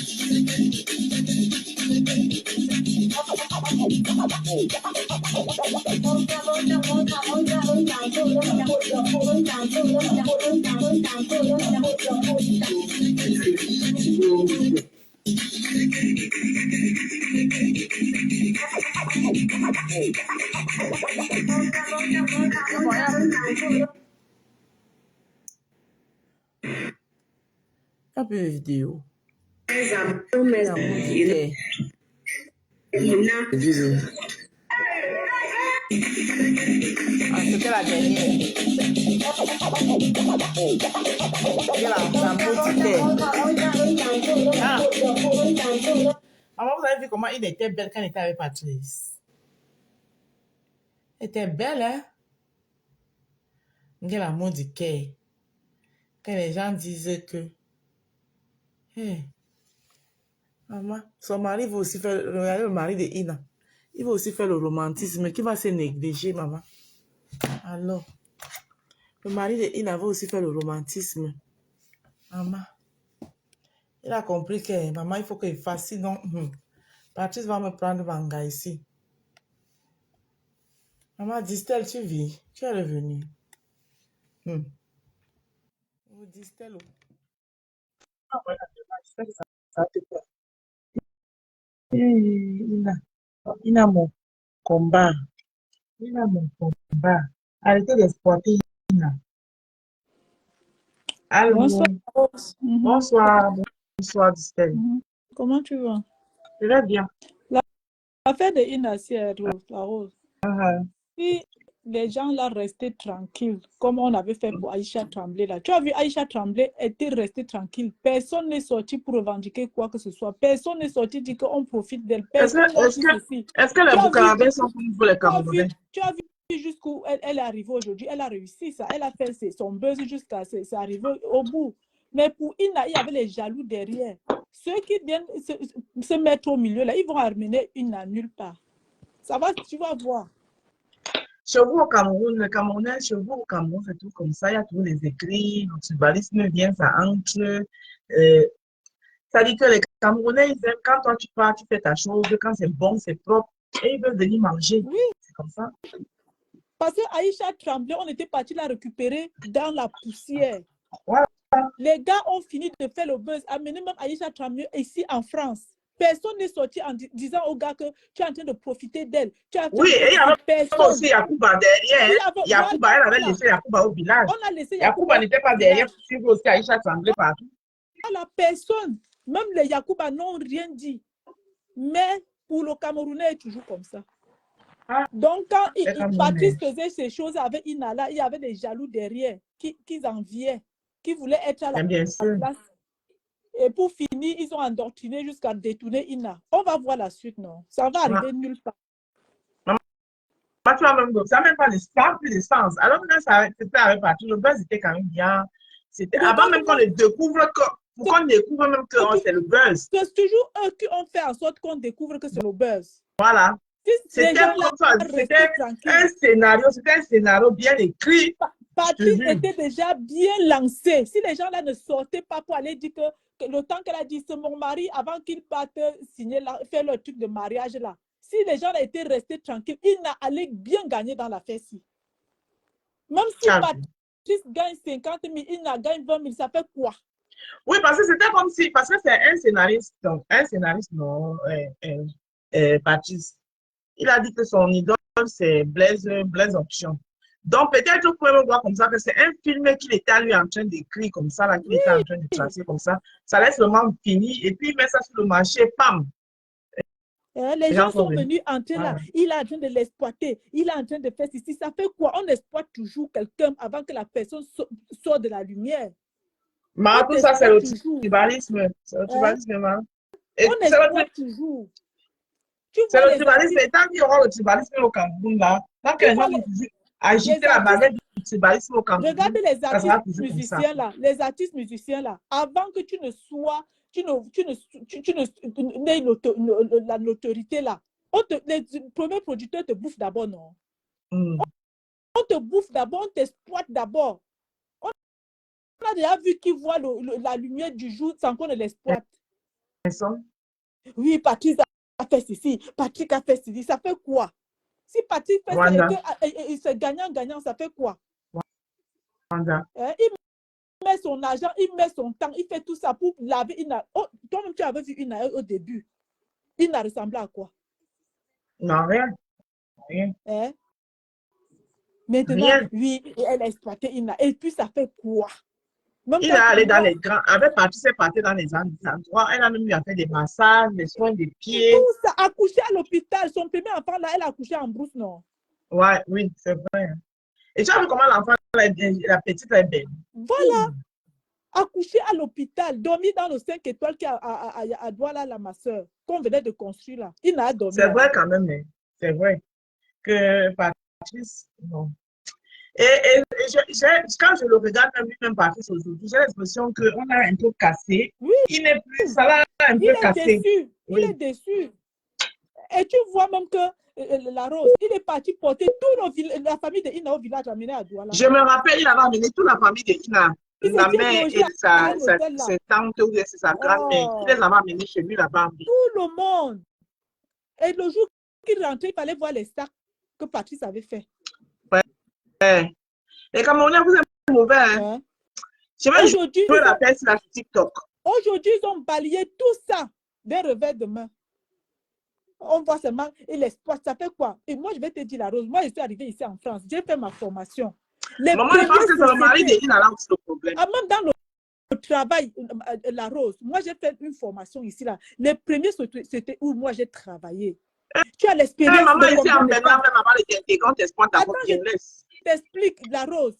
Un peu de vidéo. C'était la dernière. Maman, vous avez vu comment il était belle quand il était avec Patrice? Elle était belle, hein? Quel amour du cœur. Quand les gens disent que hey, maman, son mari va aussi faire, regardez le mari de Ina, il va aussi faire le romantisme, qui va se négliger, maman. Alors, le mari de Ina va aussi faire le romantisme. Maman, il a compris que, maman, il faut qu'il fasse, sinon, Patrice va me prendre manga ici. Maman, Distel, tu vis, tu es revenue. Distel, ah, voilà, ça te plaît. Il a mon combat. Il a mon combat. Arrêtez d'exploiter Ina. Allô. Bonsoir. Bonsoir. Bonsoir, Distel. Comment tu vas? Je vais bien. L'affaire de Ina, c'est la rose. Si les gens là restaient tranquilles, comme on avait fait pour Aïcha Tremblay là. Tu as vu, Aïcha Tremblay était restée tranquille. Personne n'est sorti pour revendiquer quoi que ce soit. Personne n'est sorti dire qu'on profite d'elle. Est-ce que les Burkinabés sont pour les Camerounais? Tu as vu jusqu'où elle est arrivée aujourd'hui. Elle a réussi ça. Elle a fait son buzz jusqu'à c'est arrivé au bout. Mais pour Ina, il y avait les jaloux derrière. Ceux qui viennent se mettre au milieu là, ils vont amener Ina nulle part. Ça va, tu vas voir. Chez vous au Cameroun, le Camerounais, chez vous au Cameroun, c'est tout comme ça. Il y a tous les écrits, le tribalisme vient, ça entre. Ça dit que les Camerounais, ils aiment quand toi tu pars, tu fais ta chose, quand c'est bon, c'est propre, et ils veulent venir manger. Oui. C'est comme ça. Parce que Aïcha Tremblay, on était parti la récupérer dans la poussière. Voilà. Les gars ont fini de faire le buzz, amener même Aïcha Tremblay ici en France. Personne n'est sorti en disant aux gars que tu es en train de profiter d'elle. Oui, et il y avait aussi Yacouba derrière. Yacouba, elle avait laissé Yacouba au village. On a laissé Yacouba n'était pas derrière pour suivre aussi Aïcha Tremblay partout. La personne, même les Yacouba n'ont rien dit. Mais pour le Camerounais, est toujours comme ça. Donc, quand Patrice faisait ces choses avec Inala, il y avait des jaloux derrière qui enviaient, qui voulaient être à la place. Et pour finir, ils ont endoctriné jusqu'à détourner Ina. On va voir la suite, non? Ça va arriver nulle part. Tu vois même ça n'a même pas plus de sens. Alors que ça c'était avec Patrice, le buzz était quand même bien. C'était avant même qu'on le découvre, qu'on découvre même que c'est le buzz. C'est toujours eux qui ont fait en sorte qu'on découvre que c'est le buzz. Voilà. C'était un scénario bien écrit. Patrice était déjà bien lancé. Si les gens là ne sortaient pas pour aller dire que le temps qu'elle a dit c'est mon mari avant qu'il parte signer faire le truc de mariage là. Si les gens étaient restés tranquilles, il allait bien gagner dans l'affaire-ci. Même si Patrice gagne 50 000, il gagne 20 000, ça fait quoi? Oui, parce que c'était comme si, parce que c'est un scénariste non, Patrice. Il a dit que son idole, c'est Blaise Option. Donc, peut-être vous pouvez me voir comme ça, que c'est un film qu'il était lui en train d'écrire comme ça, là, qu'il était en train de tracer comme ça. Ça laisse le moment fini, et puis il met ça sur le marché, pam! Les gens sont venus entrer là, il est en train de l'exploiter, il est en train de faire ceci. Ça fait quoi? On exploite toujours quelqu'un avant que la personne sorte de la lumière. Mais tout ça, c'est le tribalisme. C'est le tribalisme, on exploite toujours. C'est le tribalisme. Et tant qu'il y aura le tribalisme au Cameroun, là, tant que les gens vont agiter la baguette du tribalisme au Cameroun. Regardez les artistes musiciens là, avant que tu ne sois, tu n'aies la notoriété là, les premiers producteurs te bouffent d'abord, non? On te bouffe d'abord, on t'exploite d'abord. On a déjà vu qui voit la lumière du jour sans qu'on ne l'exploite. Oui, Patrice a fait ceci, Patrick a fait ceci, ça fait quoi? Si Patrick fait ça et c'est gagnant, ça fait quoi? Il met son argent, il met son temps, il fait tout ça pour laver Ina. Oh, toi-même, tu avais vu Ina au début. Ina ressemblait à quoi? Non, rien. Rien. Hein? Maintenant, Rien. oui, elle a exploité Ina. Et puis, ça fait quoi? Même Il quand est allé dans moi, les grands, avec Patrice, c'est parti dans les endroits. Elle a même eu à faire des massages, des soins des pieds. tout ça, accouché à l'hôpital. Son premier enfant, là, elle a accouché en brousse, non? Ouais, oui, c'est vrai. Et tu as vu comment l'enfant, la petite est belle. Voilà. Accouché à l'hôpital, dormi dans le 5 étoiles qui est à Douala, là, ma soeur, qu'on venait de construire là. Il n'a dormi. C'est vrai quand même, c'est vrai que Patrice, non. Et quand je le regarde, même Patrice aujourd'hui, j'ai l'impression qu'on a un peu cassé. Oui. Il n'est plus, ça l'a un peu cassé. Déçu. Oui. Il est déçu. Et tu vois même que la Rose, il est parti porter toute la famille de Ina au village, amené à Douala. Je me rappelle, il avait amené toute la famille de Ina. La mère et ses tantes ou sa grand-mère. Il les avait amenés chez lui là-bas. Tout le monde. Et le jour qu'il rentrait, il fallait voir les sacs que Patrice avait fait. Ouais. Les Camerounais, vous êtes mauvais. Hein? Je vais jouer la paix sur TikTok. Aujourd'hui, ils ont balayé tout ça d'un revers de main. On voit seulement, et l'espoir, ça fait quoi? Et moi, je vais te dire la Rose. Moi, je suis arrivée ici en France. J'ai fait ma formation. Maman, je pense que c'est le mari de Ina là où c'est le problème. Même dans le travail, la Rose, moi, j'ai fait une formation ici là. Les premiers, c'était où moi, j'ai travaillé. Tu as l'expérience. Maman, ici en Bénin, maman, les intégrants t'exploitent ta propre jeunesse. Je t'explique, la Rose.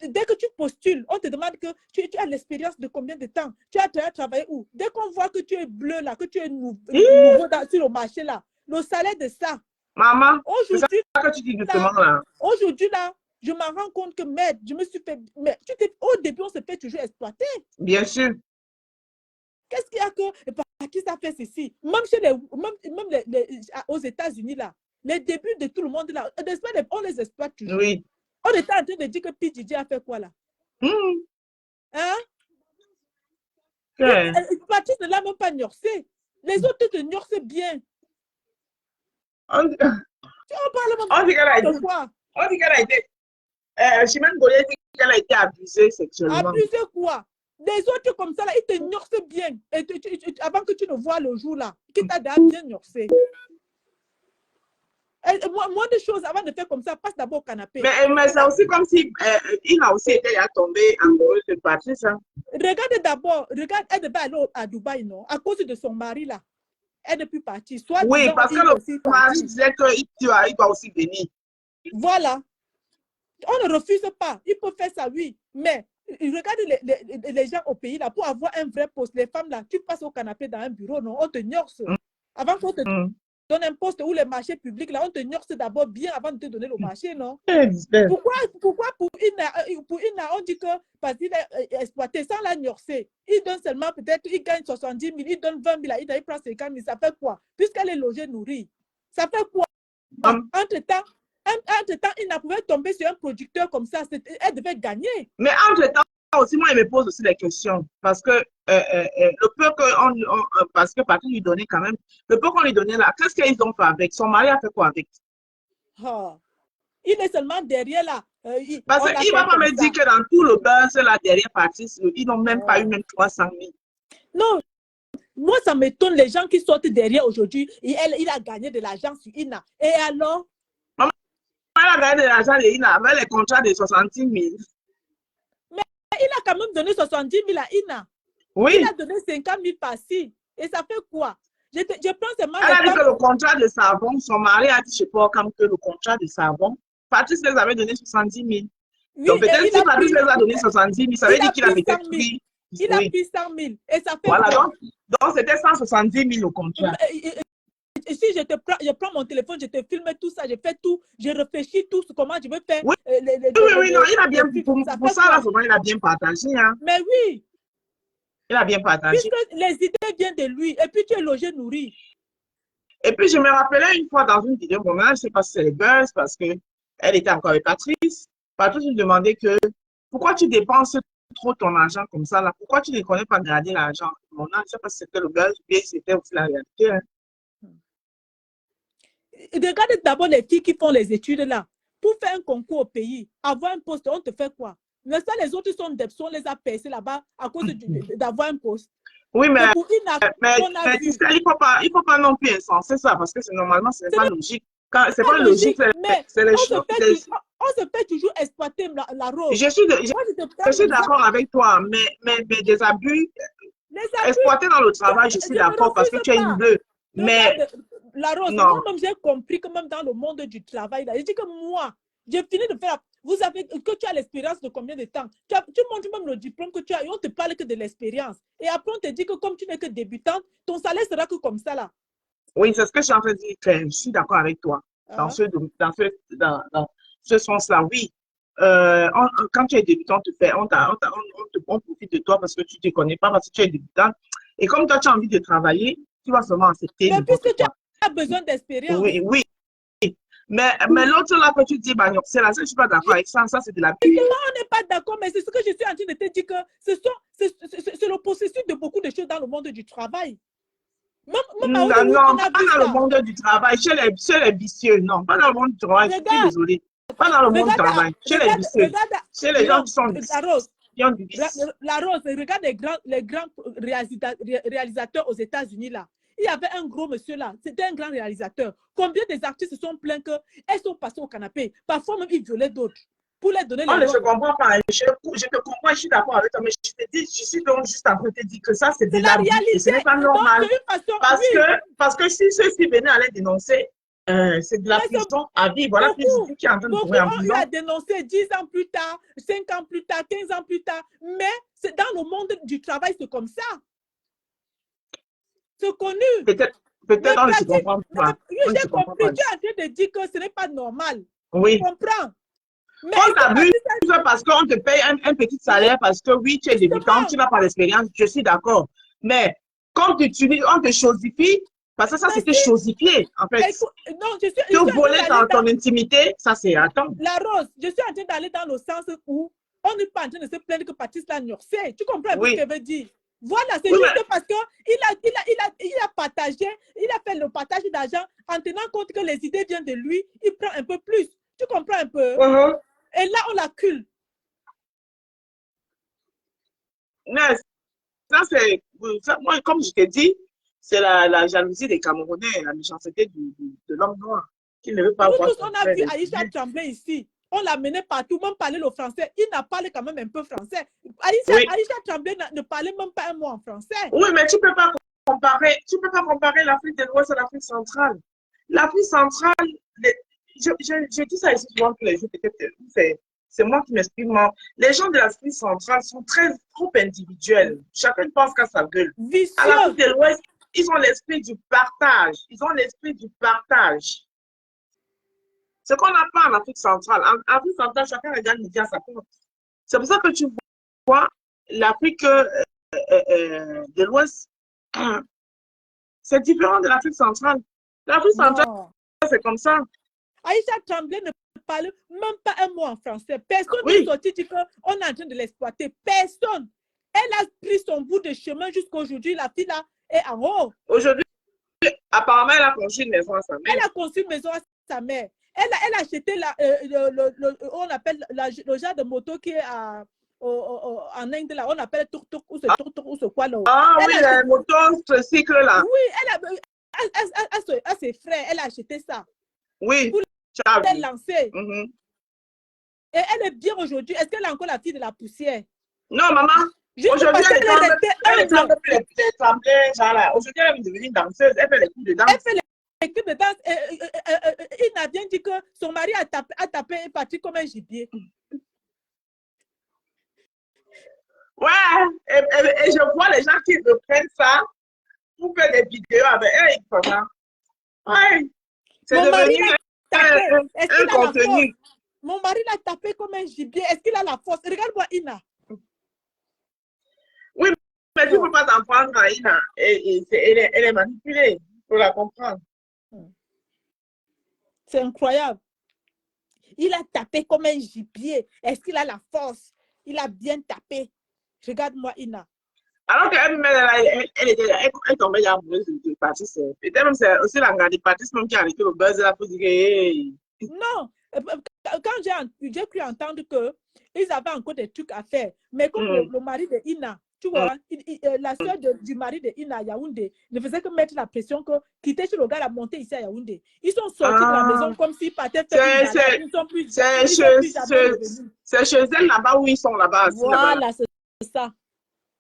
Dès que tu postules, on te demande que tu as l'expérience de combien de temps? Tu as travaillé où? Dès qu'on voit que tu es bleu là, que tu es nouveau sur le marché là, le salaire de ça. Maman, c'est ça que tu dis justement là. Aujourd'hui là, je me rends compte que merde, je me suis fait. Mais au début, on se fait toujours exploiter. Bien sûr. Qu'est-ce qu'il y a que qui ça fait ceci? Même chez aux États-Unis là, les débuts de tout le monde là, on les exploite toujours. Oui. On était en train de dire que PDG a fait quoi là? Hein? Patrice ne l'a même pas gnorsé. Les autres te gnorsent bien. On dit qu'elle a été. Chimène Bolé dit qu'elle a été abusée sexuellement. Abusée quoi? Les autres comme ça là, ils te gnorsent bien. Et avant que tu ne vois le jour là, qui t'a bien gnorsé. Moins de choses avant de faire comme ça, passe d'abord au canapé. Mais c'est aussi comme si il a aussi été tombé amoureux de Patrice. Hein. Regarde d'abord, elle devait aller à Dubaï, non? À cause de son mari là. Elle n'est plus partie. Oui, parce que le mari disait qu'il doit aussi venir. Voilà. On ne refuse pas. Il peut faire ça, oui. Mais regarde les gens au pays là, pour avoir un vrai poste. Les femmes là, tu passes au canapé dans un bureau, non? On te gnorse. Avant qu'on te donne un poste où les marchés publics, là, on te gnorse d'abord bien avant de te donner le marché, non? Pourquoi pour Ina, on dit que parce qu'il est exploité sans la gnorcer, il donne seulement peut-être, il gagne 70 000, il donne 20 000 à Ina, il prend 50 000, ça fait quoi? Puisqu'elle est logée, nourrie. Ça fait quoi? Entre-temps, Ina pouvait tomber sur un producteur comme ça, elle devait gagner. Mais entre-temps, aussi, moi, il me pose aussi des questions. Parce que le peu parce que Patrick lui donnait quand même, le peu qu'on lui donnait là, qu'est-ce qu'ils ont fait avec? Son mari a fait quoi avec? Il est seulement derrière là. Parce qu'il ne va pas me dire que dans tout le buzz, là, derrière Patrick, ils n'ont même pas eu même 300 000. Non. Moi, ça m'étonne les gens qui sortent derrière aujourd'hui. Il a gagné de l'argent sur Ina. Et alors? Maman, elle a gagné de l'argent sur Ina avec les contrats de 70 000. Il a quand même donné 70 000 à Ina. Oui. Il a donné 50 000 par-ci. Et ça fait quoi? Je prends seulement. Elle a dit que le contrat de savon, son mari a dit, je sais pas, comme que le contrat de savon, Patrice les avait donné 70 000. Oui, donc peut-être si Patrice les a donné 70 000, ça veut dire qu'il a peut-être pris. Il a pris 100 000. Et ça fait voilà, quoi? Donc c'était 170 000 le contrat. Si je prends mon téléphone, je te filme tout ça, je fais tout, je réfléchis tout, comment je veux faire. Oui, non, il a bien, pour ça, là, il a bien partagé. Hein. Mais oui. Il a bien partagé. Puisque les idées viennent de lui, et puis tu es logé, nourri. Et puis, je me rappelais une fois dans une vidéo, bon, je ne sais pas si c'est le buzz, parce qu'elle était encore avec Patrice. Patrice lui demandait que, pourquoi tu dépenses trop ton argent comme ça, là? Pourquoi tu ne connais pas garder l'argent? Bon, je ne sais pas si c'était le buzz, mais c'était aussi la réalité. Hein. Regarde d'abord les filles qui font les études là. Pour faire un concours au pays, avoir un poste, on te fait quoi? Mais ça, les autres sont des on les a percés là-bas à cause d'avoir un poste. Oui, mais, pour Ina, on a vu. il faut pas non plus incenser ça, parce que normalement, ce n'est pas logique. C'est pas logique, mais c'est les on choses. se fait toujours exploiter la rose. Je suis d'accord avec toi, mais des abus, exploiter dans le travail, je suis d'accord, parce que tu es une bleue. Mais la rose, non. moi-même, j'ai compris que même dans le monde du travail, là, je dis que moi, j'ai fini de faire. Vous savez que tu as l'expérience de combien de temps? Tu montres même le diplôme que tu as et on te parle que de l'expérience. Et après, on te dit que comme tu n'es que débutante, ton salaire sera que comme ça là. Oui, c'est ce que je suis en train de dire. Je suis d'accord avec toi. Dans ce sens-là, oui. Quand tu es débutant, on profite de toi parce que tu ne te connais pas, parce que tu es débutant. Et comme toi, tu as envie de travailler, tu vas seulement accepter. Mais puisque tu as besoin d'expérience. Oui, oui. Mais l'autre là que tu dis, bah, c'est là, je ne suis pas d'accord avec ça. Ça, c'est de la pub. On n'est pas d'accord, mais c'est ce que je suis en train de te dire que c'est le processus de beaucoup de choses dans le monde du travail. Non, pas dans le monde du travail, chez les vicieux, non, pas dans le monde du travail, je suis désolée. Pas dans le monde du travail, chez les vicieux, chez les gens qui sont qui ont du vice. La Rose, regarde les grands réalisateurs aux États-Unis là. Il y avait un gros monsieur là, c'était un grand réalisateur. Combien des artistes se sont plaints qu'elles sont passées au canapé? Parfois même ils violaient d'autres. Pour les donner je ne comprends pas. Je te comprends, je suis d'accord avec toi, mais je suis donc juste en train de te dire que ça, c'est de la réalité. Ce n'est pas normal. Parce que si ceux-ci venaient à les dénoncer, c'est de la prison à vie. Voilà qui est en train de trouver en prison. On a dénoncé 10 ans plus tard, 5 ans plus tard, 15 ans plus tard. Mais c'est dans le monde du travail, c'est comme ça. C'est connu. Peut-être on ne se comprend pas. J'ai compris. Tu es en train de dire que ce n'est pas normal. Oui. Je comprends. Mais on t'abuse parce qu'on te paye un petit salaire parce que oui, tu es débutant, tu n'as pas d'expérience, je suis d'accord. Mais quand on te chosifie, parce que ça c'était chosifié en fait. Tu voler dans ton intimité, ça c'est attends. La Rose, je suis en train d'aller dans le sens où on n'est pas en train de se plaindre que Patrice l'a nursé. Tu comprends ce que je veux dire? Voilà, c'est juste parce qu'il a partagé, il a fait le partage d'argent en tenant compte que les idées viennent de lui, il prend un peu plus. Tu comprends un peu? Et là, on l'accule. Moi, comme je t'ai dit, c'est la jalousie des Camerounais, la méchanceté de l'homme noir qui ne veut pas voir. Nous tous, on a vu Aïcha Tremblay ici. On l'a mené partout, même parler le français. Il n'a parlé quand même un peu français. Aïcha Tremblay ne parlait même pas un mot en français. Oui, mais tu ne peux pas comparer l'Afrique de l'Ouest à l'Afrique centrale. L'Afrique centrale, je dis ça ici souvent tous les jours, c'est moi qui m'exprime mal. Les gens de l'Afrique centrale sont trop individuels. Chacun pense qu'à sa gueule. À l'Afrique de l'Ouest, ils ont l'esprit du partage. Ce qu'on n'a pas en Afrique centrale. En Afrique centrale, chacun regarde midi à sa porte. C'est pour ça que tu vois l'Afrique de l'Ouest, c'est différent de l'Afrique centrale. L'Afrique centrale, c'est comme ça. Aïcha Tremblay ne parle même pas un mot en français. Personne n'est sorti dire qu'on est en train de l'exploiter. Personne. Elle a pris son bout de chemin jusqu'à aujourd'hui. La fille là est en haut. Aujourd'hui, apparemment, elle a construit une maison à sa mère. Elle a construit une maison à sa mère. Elle a acheté on appelle le genre de moto qui est en Inde là. On appelle tuk-tuk ou ce quoi là. Ah oui, la moto, ce cycle là. Oui, à ses frères, elle a acheté ça. Oui. Elle est lancée. Et elle est bien aujourd'hui. Est-ce qu'elle a encore la fille de la poussière? Non, maman. Aujourd'hui, elle est tremblée. Aujourd'hui, elle est devenue danseuse. Elle fait les coups de danse. Elle fait les coups de danse. Il n'a bien dit que son mari a tapé et est parti comme un gibier. Ouais. Et je vois les gens qui reprennent ça pour faire des vidéos avec elle. Ouais. C'est devenu un contenu. Mon mari l'a tapé comme un gibier. Est-ce qu'il a la force? Regarde-moi Ina. Oui, mais tu ne peux pas t'en prendre à Ina. Elle est manipulée. Il faut la comprendre. C'est incroyable. Il a tapé comme un gibier. Est-ce qu'il a la force? Il a bien tapé. Regarde-moi Ina. Alors qu'elle tombait là amoureuse de Patrice. Peut-être même c'est aussi la grande Patrice même qui a arrêté le buzz là pour dire que... Non, quand j'ai cru entendre qu'ils avaient encore des trucs à faire, mais comme le mari de Ina, tu vois, la soeur du mari de Ina à Yaoundé ne faisait que mettre la pression que quitter chez le gars à monter ici à Yaoundé. Ils sont sortis de la maison comme s'ils partaient faire une balade. Ils sont plus jamais revenus. C'est chez elle là-bas où ils sont là-bas. Voilà, c'est ça.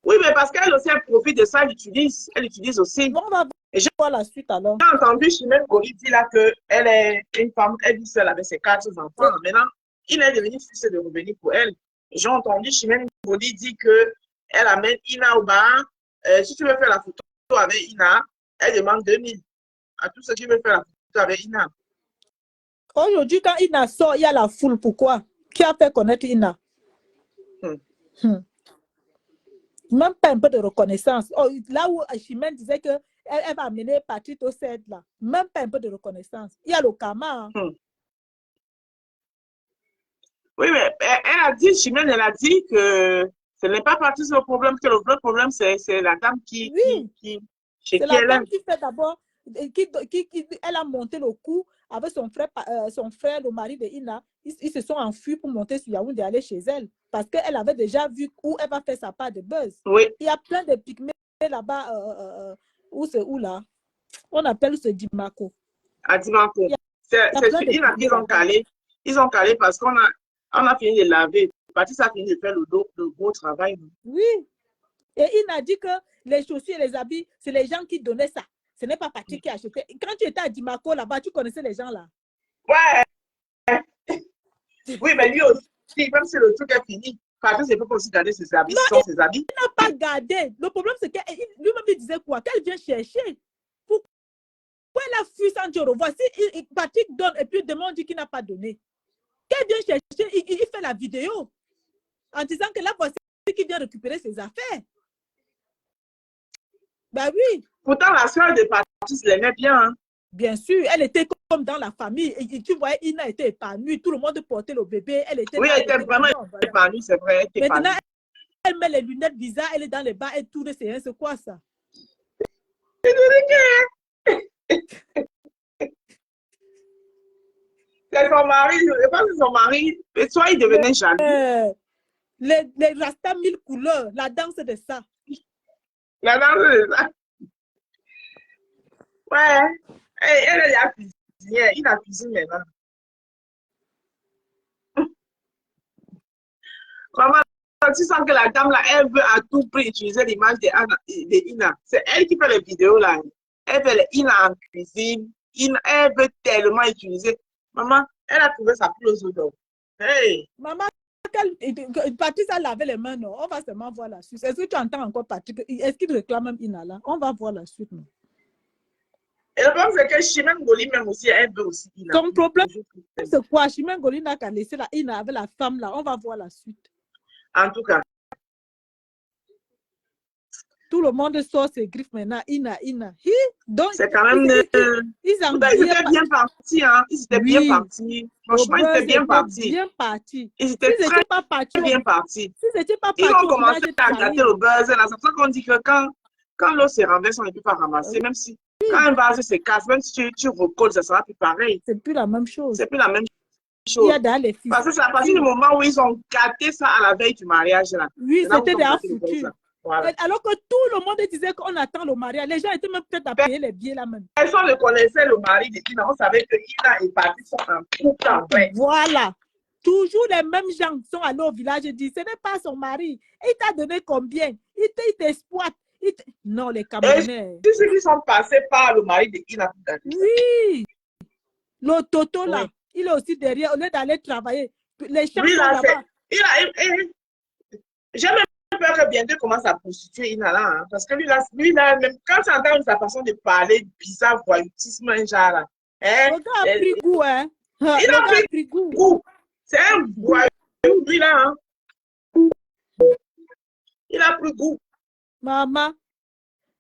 Oui, mais parce qu'elle aussi, elle profite de ça, elle utilise aussi. Bon, on va voir la suite alors. J'ai entendu Chimène Goli dire là qu'elle est une femme, elle vit seule avec ses 4 enfants. Maintenant, il est devenu difficile de revenir pour elle. J'ai entendu Chimène Goli dire qu'elle amène Ina au bar. Si tu veux faire la photo avec Ina, elle demande 2000 à tous ceux qui veulent faire la photo avec Ina. Aujourd'hui, quand Ina sort, il y a la foule. Pourquoi? Qui a fait connaître Ina? Même pas un peu de reconnaissance. Là où Chimène disait qu'elle va amener Patrick au CED, là. Même pas un peu de reconnaissance. Il y a le Kama. Oui, mais elle a dit, Chimène, elle a dit que ce n'est pas Patrick le problème, que le vrai problème, c'est la dame qui c'est la dame qui fait d'abord, elle a monté le coup avec son frère, le mari de Ina. Ils se sont enfuis pour monter sur Yaoundé et aller chez elle. Parce qu'elle avait déjà vu où elle va faire sa part de buzz. Oui. Il y a plein de pygmées là-bas. Où c'est où là? On appelle ce Dimako. À Dimako. C'est sur Ina qu'ils ont calé. Ils ont calé parce qu'on a fini de laver. Patrice a fini de faire le gros travail. Oui. Et Ina dit que les chaussures et les habits, c'est les gens qui donnaient ça. Ce n'est pas Patrick qui a acheté. Quand tu étais à Dimako là-bas, tu connaissais les gens là. Ouais. Oui, mais lui aussi, même si le truc est fini, Patrice ne peut pas aussi garder ses habits. Non, ses habits. Il n'a pas gardé. Le problème, c'est que lui-même il disait quoi? Qu'elle vient chercher. Pourquoi elle a fui sans dire au revoir? Si Patrick donne et puis demande qu'il n'a pas donné. Qu'elle vient chercher, il fait la vidéo en disant que là, voici qui vient récupérer ses affaires. Ben oui. Pourtant, la soeur de Patrice l'aimait bien. Hein? Bien sûr, elle était comme dans la famille. Et tu voyais, Ina était épanouie. Tout le monde portait le bébé. Elle était oui, elle était vraiment épanouie, c'est vrai. Maintenant, elle met les lunettes bizarres, elle est dans les bas, elle tourne ses yeux. C'est quoi ça? C'est son mari, je pense que son mari, soit il devenait jaloux. Les rastas 1000 couleurs, la danse de ça. La danse de ça. Ouais. Elle est la cuisinière, il a cuisiné maintenant. Vraiment, tu sens que la dame là, elle veut à tout prix utiliser l'image de Ina. C'est elle qui fait les vidéos là. Elle fait les Ina en cuisine. Elle veut tellement utiliser. Maman, elle a trouvé sa plus aux d'or. Hey! Maman, Patrice a lavé les mains, non? On va seulement voir la suite. Est-ce que tu entends encore Patrick? Est-ce qu'il réclame même Ina là? On va voir la suite, non? Et le problème, c'est que Chimène Goli, même aussi, elle veut aussi Ina. Ton problème, c'est quoi? Chimène Goli n'a qu'à laisser la Ina avec la femme là. On va voir la suite. En tout cas. Tout le monde sort ses griffes maintenant. Ina. Donc, c'est quand même. Ils étaient bien partis. Hein? Ils étaient bien partis. Franchement, ils étaient bien partis. Ils étaient très bien partis. Ils ont commencé à gâter le buzz. C'est pour ça qu'on dit que quand l'eau se renverse, on ne peut pas ramasser. Même si quand un vase se casse, même si tu recolles, ça sera plus pareil. C'est plus la même chose. C'est plus la même chose. Il y a dans les filles. Parce que c'est à partir du moment où ils ont gâté ça à la veille du mariage. Là. Oui, c'était déjà foutu. Voilà. Alors que tout le monde disait qu'on attend le mariage. Les gens étaient même peut-être à payer les billets là même. Personne ne connaissait le mari de Ina. On savait que Ina et Patrick sont en couple en vrai. Voilà. Toujours les mêmes gens sont allés au village et disent ce n'est pas son mari. Il t'a donné combien? Il t'exploite. Non, les Camerounais. Tous ceux qui sont passés par le mari de Ina. Oui. Le Toto là, il est aussi derrière. Au lieu d'aller travailler. Les champs sont là-bas. J'ai même peur que bientôt il commence à prostituer Ina là. Hein, parce que lui là, même quand tu entends sa façon de parler, bizarre, voyoutisme, un genre là. Hein, le gars a pris goût, hein. Il a pris goût. C'est un voyou, lui là. Hein. Il a pris goût. Maman,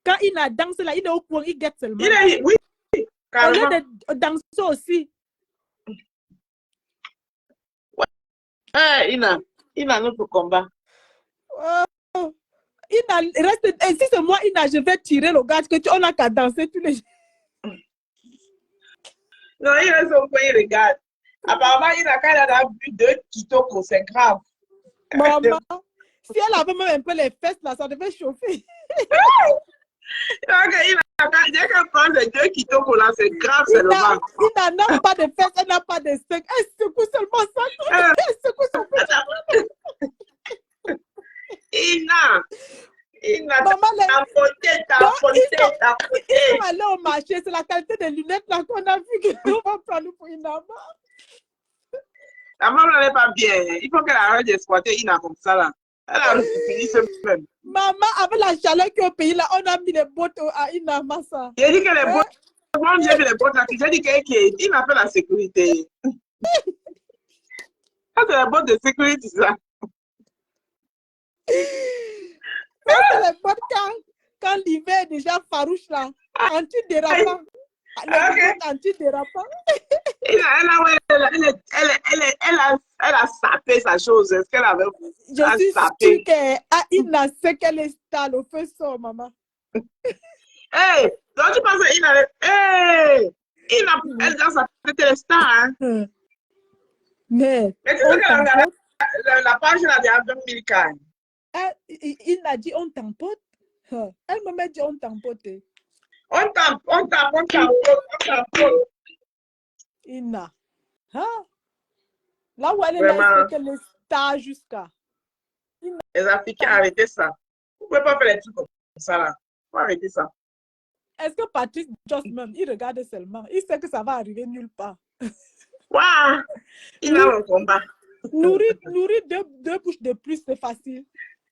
quand il a dansé là, il est au point, il guette seulement. Oui, carrément. Au lieu de danser aussi. Ouais, Ina notre combat. Si c'est moi, Ina, je vais tirer le gars que on n'a qu'à danser tous les jours. Non, il reste au point, il regarde. Apparemment, quand il a bu 2 kitoko, c'est grave. Maman, Si elle avait même un peu les fesses, là, ça devait chauffer. Donc, il a qu'à prendre les 2 kilos pour là, c'est grave, c'est le ventre. Il n'a pas de fesses, elle n'a pas de seins. Elle secoue seulement ça. Elle secoue son petit. Il n'a tapoté. Ils sont allés au marché, c'est la qualité des lunettes là qu'on a vu qu'on va prendre pour Ina. La maman n'est pas bien. Il faut qu'elle arrête d'exploiter Ina comme ça là. Elle a fini ce même. Maman, avec la chaleur qui est au pays là, on a mis les bottes à Ina Massa. J'ai dit que les bottes, moi j'ai vu les bottes là, j'ai dit qu'il a fait la sécurité. Ça c'est la botte de sécurité ça. Ça c'est les bottes quand l'hiver est déjà farouche là, anti-dérapant. Les bottes anti-dérapant. Elle a sapé sa chose. Est-ce qu'elle avait Je suis sûre qu'Ina sait qu'elle est style au feu sort, maman. Hey, donc tu penses qu'Ina elle danse à péter les stars, hein? Mais tu sais qu'elle a la page là de 2015. Ina dit on tampote. Elle me dit on tampote. On tampote. Ina. Hein? Là où elle est là, c'est qu'elle est star jusqu'à. Les Africains, arrêtez ça. Vous ne pouvez pas faire les trucs comme ça là. Faut arrêter ça. Est-ce que Patrice Joss même, il regarde seulement. Il sait que ça va arriver nulle part. Waouh! Il a un combat. Nourrir deux bouches de plus, c'est facile.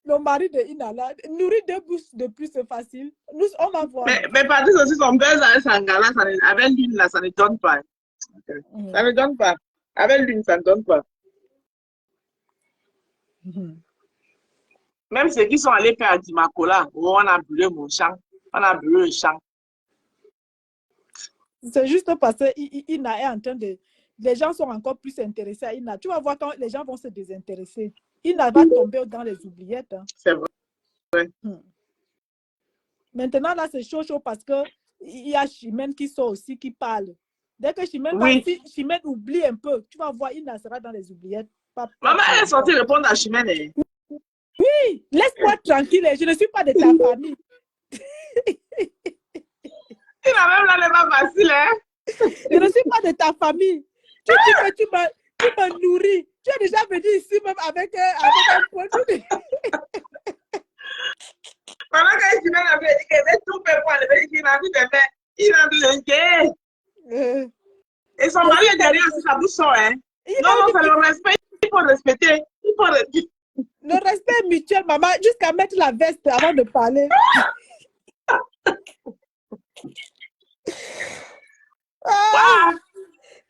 Le mari de Ina là, nourrir 2 bouches de plus, c'est facile. Nous, on va voir. Mais Patrice aussi, son buzz avec Sangala, avec l'une là, ça ne donne pas. Okay. Ça ne donne pas. Avec l'une, ça ne donne pas. Même ceux qui sont allés faire Dimacola, où on a brûlé mon champ, on a brûlé le champ. C'est juste parce que Ina est en train de... Les gens sont encore plus intéressés à Ina. Tu vas voir quand les gens vont se désintéresser. Ina va tomber dans les oubliettes. Hein. C'est vrai. Maintenant, là, c'est chaud parce qu'il y a Chimène qui sort aussi, qui parle. Dès que Chimène, Chimène oublie un peu, tu vas voir, Ina sera dans les oubliettes. Maman, elle est sortie répondre à Chimène. Oui, laisse-moi tranquille, je ne suis pas de ta famille. Ina même là n'est pas facile, hein? Je ne suis pas de ta famille. Tu dis que tu me nourris. Tu es déjà venu ici même avec un produit. Pendant que Chimène avait dit qu'elle avait tout fait pour aller vérifier, il a vu des mains. Il a vu le gay. Et son mari est derrière sur sa bouche, hein? Non, c'est le respect. Il faut respecter. Le respect est mutuel, maman, jusqu'à mettre la veste avant de parler.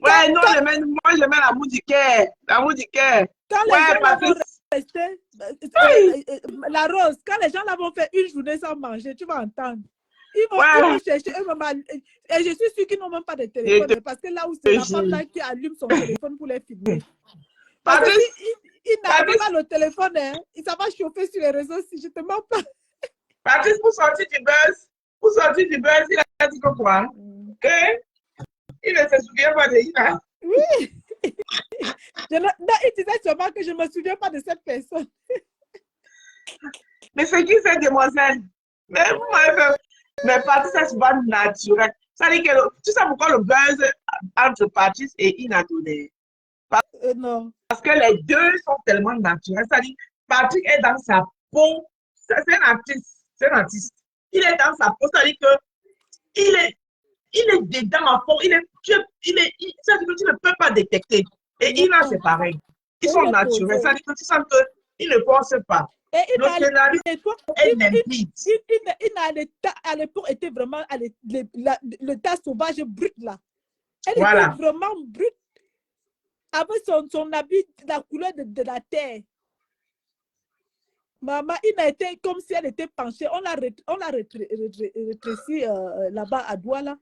Ouais, non, moi je mets l'amour du cœur. L'amour du cœur. Quand les gens vont rester, la rose, quand les gens là vont faire une journée sans manger, tu vas entendre. Ils vont chercher eux-mêmes. Et je suis sûre qu'ils n'ont même pas de téléphone. Parce que là où c'est la femme là qui allume son téléphone pour les filmer. Parce que il n'a pas le téléphone, hein, ça va chauffer sur les réseaux si je te mens pas. Patrice, pour sortir du buzz, il a dit quoi? Il ne se souvient pas de Ina. Oui. Il disait seulement que je ne me souviens pas de cette personne. Mais c'est qui cette demoiselle? Mais Patrice, c'est souvent naturel. Ça dit que tu sais pourquoi le buzz entre Patrice et Ina donné? Non. Parce que les deux sont tellement naturels. Ça dit, Patrick est dans sa peau. C'est un artiste. C'est un artiste. Il est dans sa peau. Ça dit que il est dedans à fond. Ça dit que tu ne peux pas détecter. Et Ina, c'est pareil. Ils sont naturels. Ça dit que tu sens qu'ils ne pensent pas. Et le scénario est limpide. À l'époque, était vraiment le tas sauvage brut là. Elle voilà. était vraiment brute. Avec son habit, la couleur de la terre. Maman, il a été comme si elle était penchée. On l'a rétréci là-bas à Douala.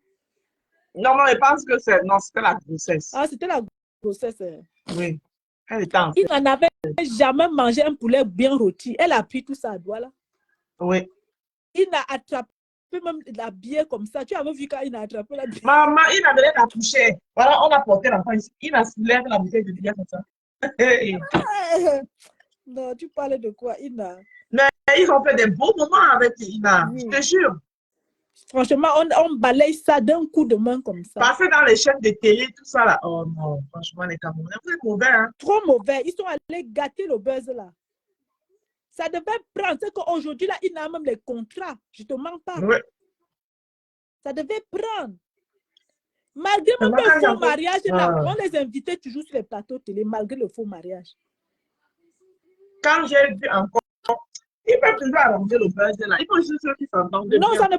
Non, je pense que c'était la grossesse. Ah, c'était la grossesse. Oui, elle était enceinte. Il n'avait jamais mangé un poulet bien rôti. Elle a pris tout ça à Douala. Oui. Il a attrapé même la bière comme ça. Tu avais vu quand il a attrapé la bière. Maman, il a donné la coucher. Voilà, on a porté l'enfant ici. Il a soulevé la bouteille de bière comme ça. Non, tu parles de quoi, Ina? Mais ils ont fait des beaux moments avec Ina, Oui. je te jure. Franchement, on balaye ça d'un coup de main comme ça. Passer dans les chaînes de télé, tout ça là. Oh non, franchement, les Camerounais, vous êtes mauvais, hein. Trop mauvais. Ils sont allés gâter le buzz là. Ça devait prendre. C'est qu'aujourd'hui, là, Ina a même les contrats. Je te mens pas. Ouais. Ça devait prendre. Malgré Mais même moi, le quand faux j'entends- mariage, là, Ah. on les invitait toujours sur les plateaux télé, malgré le faux mariage. Quand j'ai vu encore, ils peuvent toujours arranger le buzz là. Il faut juste ceux qui s'entendent bien. Non, ça ne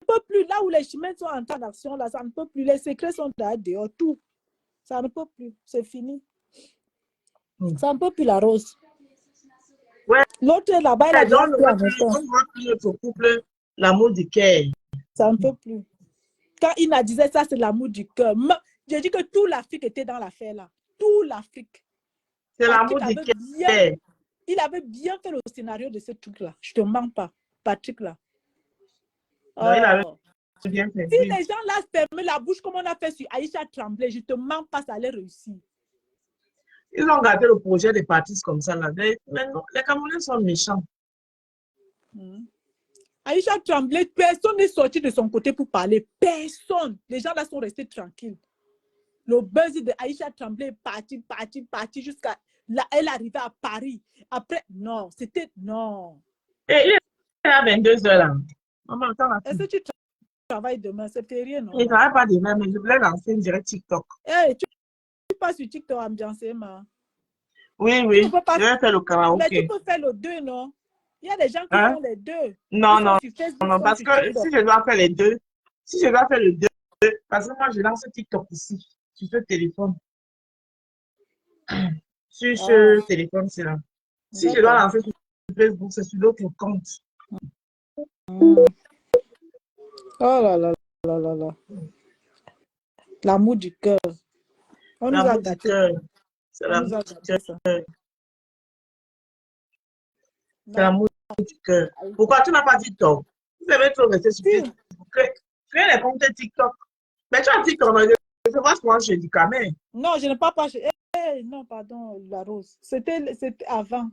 peut plus. Là où les chemins sont en train d'action, là, ça ne peut plus. Les secrets sont dehors, tout. Ça ne peut plus. C'est fini. Ça ne peut plus, la rose. Ouais. L'autre là-bas, il a Donc, déjà on voit plus notre couple, l'amour du cœur. Ça ne peut plus. Quand Ina disait ça, c'est l'amour du cœur. J'ai dit que toute l'Afrique était dans l'affaire là. Toute l'Afrique. C'est l'amour du cœur. Il avait bien fait le scénario de ce truc-là. Je te mens pas. Patrick là. Non, il avait bien fait. Si les gens là ferment la bouche comme on a fait sur Aïcha Tremblay, je te mens pas, ça allait réussir. Ils ont gardé le projet des partis comme ça là. Mais non, les Camerounais sont méchants. Aïcha Tremblay, personne n'est sorti de son côté pour parler. Personne. Les gens là sont restés tranquilles. Le buzz de Aïcha Tremblay est parti jusqu'à là. Elle arrivait à Paris. Après, non, c'était non. Et il est à 22h là. Est-ce que tu travailles demain? C'est férié, non? Il ne travaille pas demain, mais je voulais lancer une direct TikTok. Hey, tu passes sur TikTok ambiancé, ma. Oui, je vais faire le karaoké. Mais tu peux faire le 2, non? Il y a des gens qui font les deux. Non, parce que si je dois faire les deux, parce que moi je lance TikTok ici, sur ce téléphone. Sur ce téléphone, c'est là. Si je dois lancer sur Facebook, c'est sur l'autre compte. Oh là là là là là. L'amour du cœur. On nous a gâté. C'est l'amour du cœur. C'est l'amour du cœur. Pourquoi tu n'as pas dit TikTok? Vous avez trop resté sur Facebook. Créez les comptes TikTok. Mais tu as dit qu'on a je vois souvent chez du Camer. Non, je n'ai pas passé. Non, pardon, la rose. C'était avant.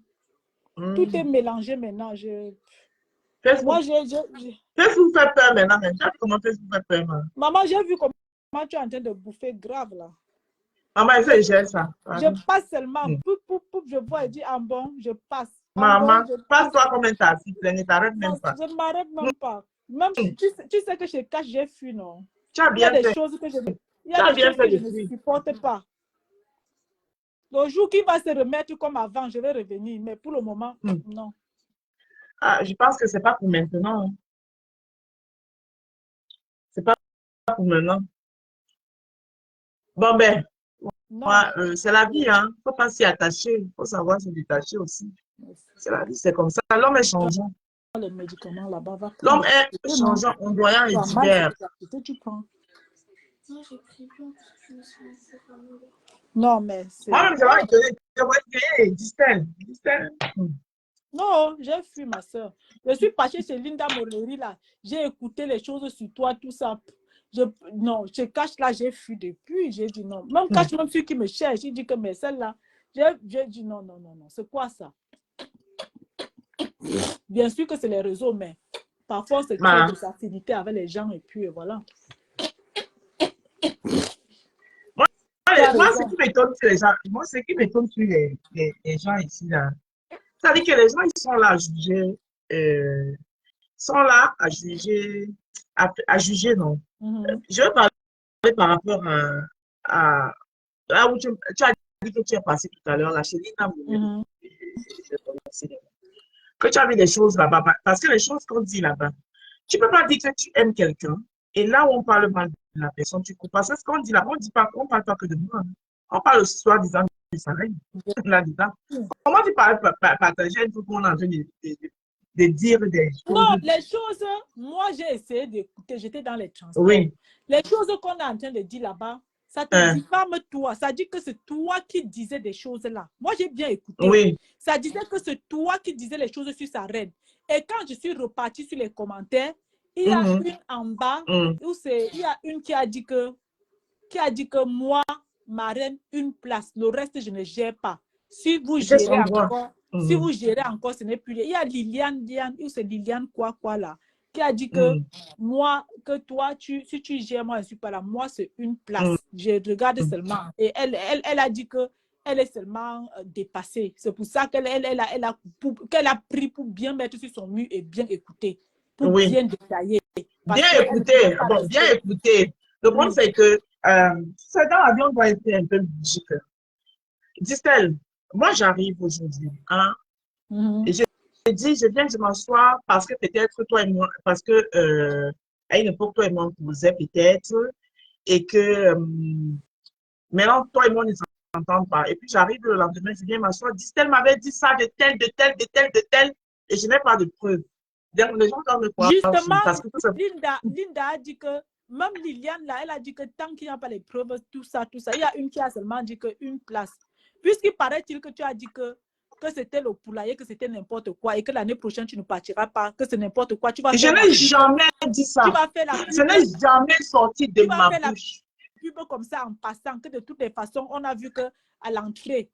Tout est mélangé maintenant. Facebook fait peur maintenant. Mais tu as vu comment Facebook fait peur, man? Maman, j'ai vu comment tu es en train de bouffer grave là. Maman, il fait gère ça. Je passe seulement. Poup, je vois et dis ah bon, je passe. Maman, passe-toi comme un taxi, ne t'arrête même pas. Je ne m'arrête même pas. Même, tu sais que chez Cash, j'ai fui, non? Tu as bien fait. Il y a des choses que je ne supporte pas. Le jour qu'il va se remettre comme avant, je vais revenir. Mais pour le moment, non. Ah, je pense que ce n'est pas pour maintenant. C'est pas pour maintenant. Bon, ben, c'est la vie, hein. Il ne faut pas s'y attacher. Il faut savoir se détacher aussi. C'est la vie, c'est comme ça. L'homme est changeant. Les médicaments là-bas. L'homme est changeant, ondoyant et divers. Tu prends. Non, mais c'est... Moi-même, je vais essayer Distel. Non, j'ai fui ma soeur. Je suis passée chez Linda Moreleri là. J'ai écouté les choses sur toi, tout ça. Non, je cache là, j'ai fui depuis. J'ai dit non. Même cache, même celui qui me cherche, il dit que mais celle-là, j'ai dit non. C'est quoi ça? Bien sûr que c'est les réseaux, mais parfois c'est créer des affinités avec les gens et puis voilà. Moi, ce qui m'étonne sur les gens, les gens ici, là, c'est-à-dire que les gens, ils sont là à juger, non. Je vais parler par rapport à là où tu as dit que tu es passé tout à l'heure, là, chez Lina, que tu as vu des choses là-bas, parce que les choses qu'on dit là-bas, tu ne peux pas dire que tu aimes quelqu'un, et là où on parle mal de la personne, tu coupes. Parce que ce qu'on dit là, on ne parle pas que de moi. On parle soi-disant du salaire. Là-dedans. Comment tu parles partager tout qu'on est en train de dire des choses? Non, les choses, moi j'ai essayé d'écouter, j'étais dans les transports. Oui. Les choses qu'on est en train de dire là-bas, ça te diffame toi. Ça dit que c'est toi qui disais des choses là. Moi j'ai bien écouté. Oui. Ça disait que c'est toi qui disais les choses sur sa reine. Et quand je suis repartie sur les commentaires, il y a une en bas, où il y a une qui a dit que moi, ma reine, une place. Le reste, je ne gère pas. Si vous gérez encore, Si vous gérez encore, ce n'est plus... Il y a Liliane, ou c'est Liliane quoi là, qui a dit que moi, que toi, si tu gères, moi, je ne suis pas là. Moi, c'est une place. Je regarde seulement. Et elle a dit que elle est seulement dépassée. C'est pour ça qu'elle a pris pour bien mettre sur son mur et bien écouter. Pour bien détailler. Bien écouter. Bon, bien écouter. Le problème, c'est que c'est dans l'avion, on doit être un peu logique. Disent-elles, moi, j'arrive aujourd'hui. Hein, et je dis, je viens de m'asseoir parce que peut-être toi et moi, parce que à une époque, toi et moi, on causait peut-être, et que maintenant, toi et moi, on ne s'entend pas. Et puis, j'arrive le lendemain, je viens m'asseoir, disent-elles m'avait dit ça de tel, et je n'ai pas de preuves. Donc, les gens doivent me croire. Justement, parce que Linda a dit que, même Liliane, là, elle a dit que tant qu'il n'y a pas les preuves, tout ça, il y a une qui a seulement dit qu'une place. Puisqu'il paraît-il que tu as dit que c'était le poulailler, que c'était n'importe quoi, et que l'année prochaine, tu ne partiras pas, que c'est n'importe quoi. Tu vas je n'ai jamais dit ça. Tu vas faire la pub. Je n'ai jamais sorti de ma bouche. Pub comme ça en passant, que de toutes les façons, on a vu que à l'entrée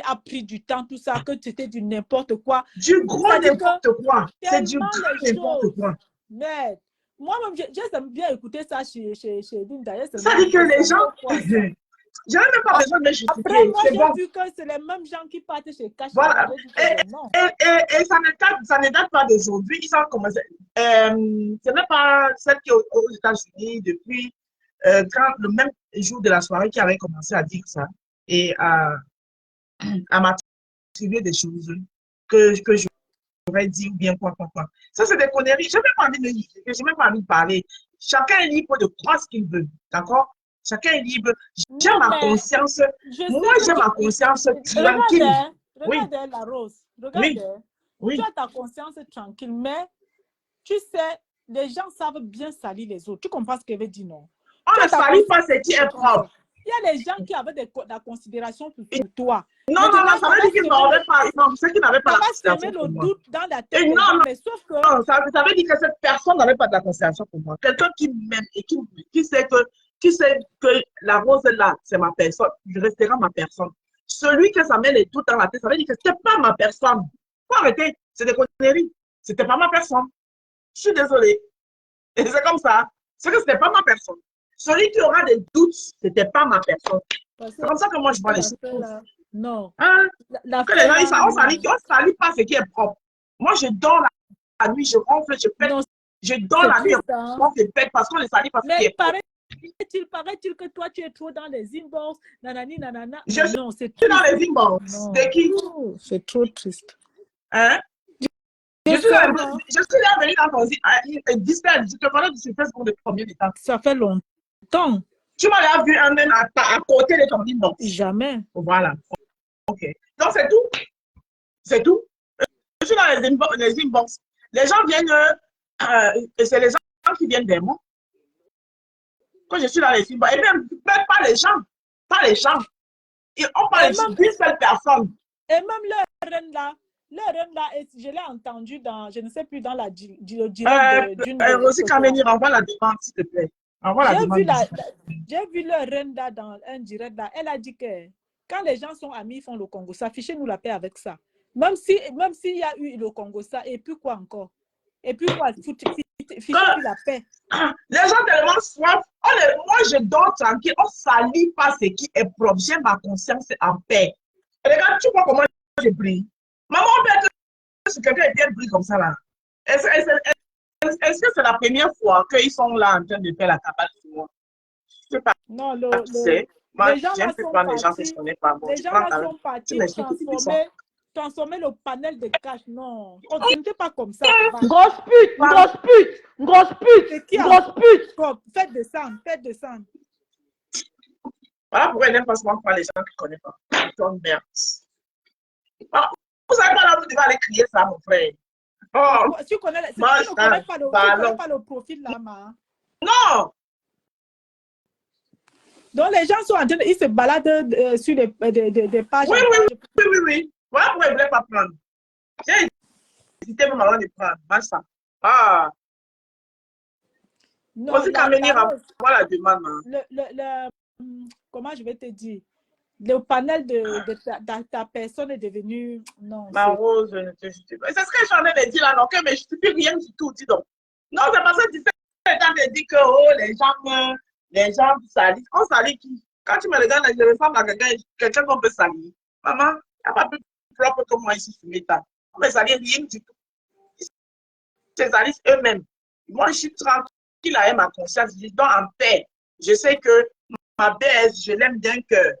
a pris du temps, tout ça, que c'était du n'importe quoi. Du gros n'importe quoi. C'est du gros n'importe quoi. Mais moi-même, j'aime bien écouter ça chez Linda. Ça dit que les gens... Je n'ai même pas besoin de justifier. Après, moi, j'ai vu que c'est les mêmes gens qui partent chez Cash. Voilà. Et ça ne date pas d'aujourd'hui. Ils ont commencé. Ce n'est pas celle qui est aux États-Unis depuis quand le même jour de la soirée qui avait commencé à dire ça et à m'attribuer des choses que j'aurais dit ou bien quoi. Ça, c'est des conneries. Je n'ai même pas envie de dire. Je n'ai même pas envie de parler. Chacun est libre de croire ce qu'il veut. D'accord? Chacun est libre. J'ai ma conscience. Moi, j'ai ma conscience tranquille. Regarde la Rose. Regarde. Oui. Tu as ta conscience tranquille, mais tu sais, les gens savent bien salir les autres. Tu comprends ce que je veux dire, non? On ne salit pas ce qui est propre. Il y a des gens qui avaient de la considération pour toi. Non, ça veut dire qu'ils n'avaient pas. Non, ceux qui n'avaient pas la considération pour moi. Doute dans la tête. Mais sauf que... Non, ça veut dire que cette personne n'avait pas de la considération pour moi. Quelqu'un qui m'aime et qui sait que la Rose là, c'est ma personne, il restera ma personne. Celui que ça met les doutes dans la tête, ça veut dire que ce n'était pas ma personne. Faut arrêter, c'est des conneries. Ce n'était pas ma personne. Je suis désolée. Et c'est comme ça. C'est que ce n'était pas ma personne. Celui qui aura des doutes, ce n'était pas ma personne. C'est comme ça que moi je vois les choses. Non. Hein? Que les gens, on ne salit pas ce qui est propre. Moi, je dors la nuit, je ronfle, je pète. Je dors la nuit, je pète parce qu'on les salit parce qu'il est propre. Paraît-il que toi, tu es trop dans les inbox, nanani, nanana. Je suis dans les inbox. De qui? C'est trop triste. Hein? Je suis là venue dans ton je te parlais de ce Facebook de combien de temps? Ça fait longtemps. Tu m'as vu un même à côté de ton inbox? Jamais. Voilà. Ok. Donc, c'est tout. C'est tout. Je suis dans les inbox. Les gens viennent, c'est les gens qui viennent vers moi. Quand je suis dans les inbox, et même pas les gens. Pas les gens. Et on parle d'une seule personne. Et même leur reine là, je l'ai entendu dans, je ne sais plus, dans la direct d'une... Rosie Kameni, renvoie la demande, s'il te plaît. J'ai vu leur reine là dans un direct là. Elle a dit que quand les gens sont amis, ils font le Congo. Ça, fichez-nous la paix avec ça. Même s'il y a eu le Congo, ça, et puis quoi encore? Et puis quoi? Fichez-nous la paix. Les gens tellement soif. Moi, je dors tranquille. On ne salit pas ce qui est propre. J'ai ma conscience en paix. Regarde, tu vois comment je brille. Maman, on peut que quelqu'un est bien brille comme ça là. Est-ce que c'est la première fois qu'ils sont là en train de faire la cabane sur moi? Je sais pas. Non, moi, les gens là sont partis transformer le panel de cash. Non, ce n'était pas comme ça. Grosse pute. Faites descendre. Voilà pourquoi ils n'aiment pas souvent les gens qui ne connaissent pas. Ils sont merde. Vous savez pas là, vous devez aller crier ça, mon frère. Oh, tu connais pas le profil là, ma. Non. Donc les gens sont en train de, ils se baladent sur des pages. Oui. Voilà pourquoi ils ne voulaient pas prendre. J'ai hésité même avant de prendre. Basta. Ah. Non, aussi quand venir avoir la demande. comment je vais te dire? le panel de ta personne est devenu... Non, Ma Rose, je ne te justifie pas. C'est ce que j'en ai dit là, non, que mais je ne justifie rien du tout, dis donc. Non, c'est parce que tu sais, quand tu dis que oh, les gens salissent. On salit qui? Quand tu me regardes, je ressemble à quelqu'un qu'on peut salir. Maman, il n'y a pas plus propre que moi ici sur Meta. On ne salit rien du tout. Ils se salissent eux-mêmes. Moi, je suis tranquille avec ma conscience. Je dors en paix. Je sais que ma baisse, je l'aime d'un cœur.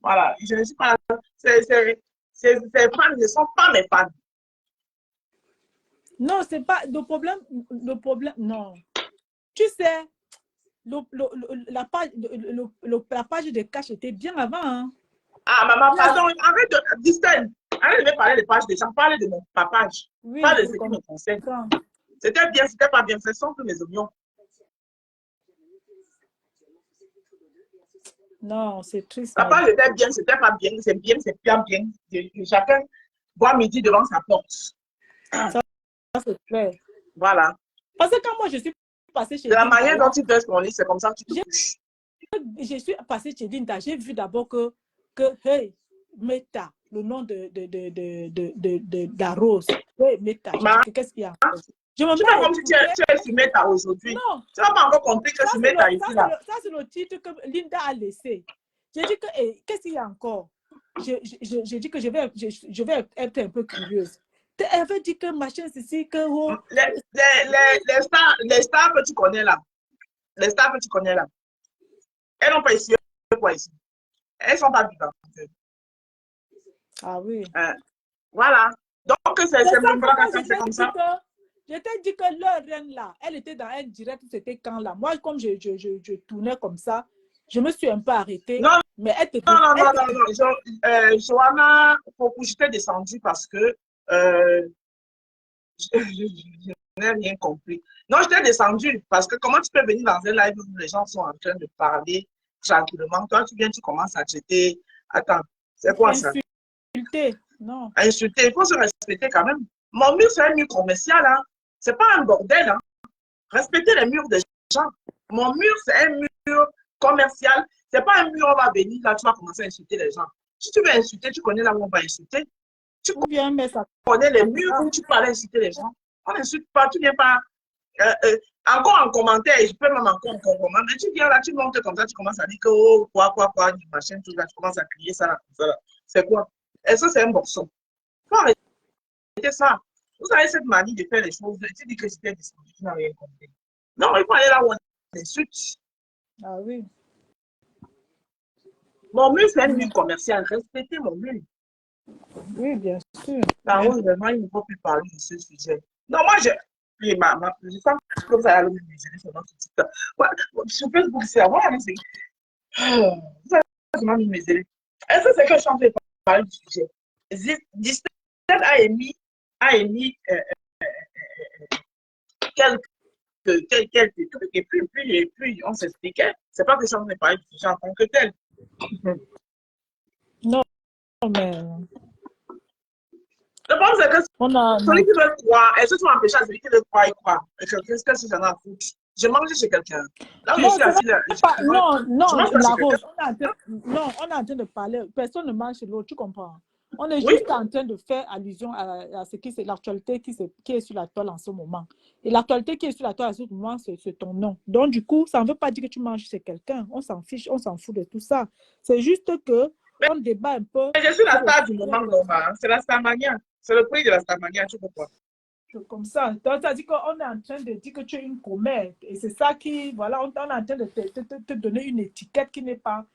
Voilà. Je ne suis pas... Ces fans ne sont pas mes fans. Non, c'est pas le problème, non. Tu sais, la page de cash était bien avant. Hein. Ah, maman, pardon, arrête de distinguer. Arrête de me parler des pages des gens, parle de mon page. Oui, pas de ce qui me concerne. C'était bien, c'était pas bien, ce sont tous mes oignons. Non, c'est triste. La page était bien, c'était pas bien, c'est bien, c'est bien, bien. Chacun boit midi devant sa porte. Ça c'est clair. Voilà. Parce que quand moi je suis passée chez de la manière dont tu baisses ton lit, c'est comme ça que tu te couches. Je suis passée chez Linda, j'ai vu d'abord que hey, Meta, le nom de la rose. Hey, Meta, qu'est-ce qu'il y a? Je me dis comme si tu es sur Meta aujourd'hui. Non. Tu n'as pas encore compris que sur Meta ici là. Ça, c'est le titre que Linda a laissé. J'ai dit que, hey, qu'est-ce qu'il y a encore? J'ai dit que je vais être un peu curieuse. Elle veut dire que machin, ceci, que... Oh. Les stars que tu connais là, elles n'ont pas ici, quoi ici. Elles ne sont pas vivantes. Ah oui. Voilà. Donc, c'est comme ça. Je t'ai dit que leur reine là, elle était dans un direct, c'était quand là. Moi, comme je tournais comme ça, je me suis un peu arrêtée. Non, mais elle non. Joanna, je t'ai descendue parce que je n'ai rien compris. Non, je t'ai descendu parce que comment tu peux venir dans un live où les gens sont en train de parler tranquillement. Toi, tu viens, tu commences à jeter. Attends, c'est quoi ça? Insulter, non. Insulter, il faut se respecter quand même. Mon mur, c'est un mur commercial. Hein. C'est pas un bordel. Hein. Respectez les murs des gens. Mon mur, c'est un mur commercial. C'est pas un mur où on va venir, là, tu vas commencer à insulter les gens. Si tu veux insulter, tu connais là où on va insulter. Tu connais les murs où tu peux aller insulter les gens. On n'insulte pas, tu viens pas. Encore en commentaire, je peux même encore en commentaire. Mais tu viens là, tu montes comme ça, tu commences à dire que oh, quoi, du machin, tout là, tu commences à crier ça là, comme ça là. C'est quoi? Et ça, c'est un morceau. Il faut arrêter ça. Vous avez cette manie de faire les choses. Tu dis que c'était disponible, tu n'as rien compris. Non, il faut aller là où on insulte. Ah oui. Mon mur, c'est un mur commercial. Respectez mon mur. Oui, bien sûr. Par vraiment, il ne faut plus parler de ce sujet. Non, moi, je sens que vous allez me mesurer sur notre TikTok. Sur Facebook, c'est avoir un essai. Vous allez me mesurer. Est-ce que c'est que je suis en train de parler du sujet? Disney a émis quelques trucs et puis on s'expliquait. C'est pas que je suis en train de parler du sujet en tant que tel. Non, mais... Le problème, c'est que celui qui veut croire, est-ce que tu m'empêches à celui qui veut croire, il croit. Qu'est-ce que j'en ai à foutre? Je mange chez quelqu'un. Là où je suis assis, là. Non, on est en train de parler. Personne ne mange chez l'autre, tu comprends? On est juste en train de faire allusion à ce qui c'est l'actualité qui est sur la toile en ce moment. Et l'actualité qui est sur la toile en ce moment, c'est ton nom. Donc, du coup, ça ne veut pas dire que tu manges chez quelqu'un. On s'en fiche, on s'en fout de tout ça. C'est juste que on débat un peu. Mais je suis la star du moment, normal. C'est la Starmania. C'est le prix de la Starmania, tu comprends? Comme ça. Donc, ça dit qu'on est en train de dire que tu es une commère. Et c'est ça qui, voilà, on est en train de te donner une étiquette qui n'est pas,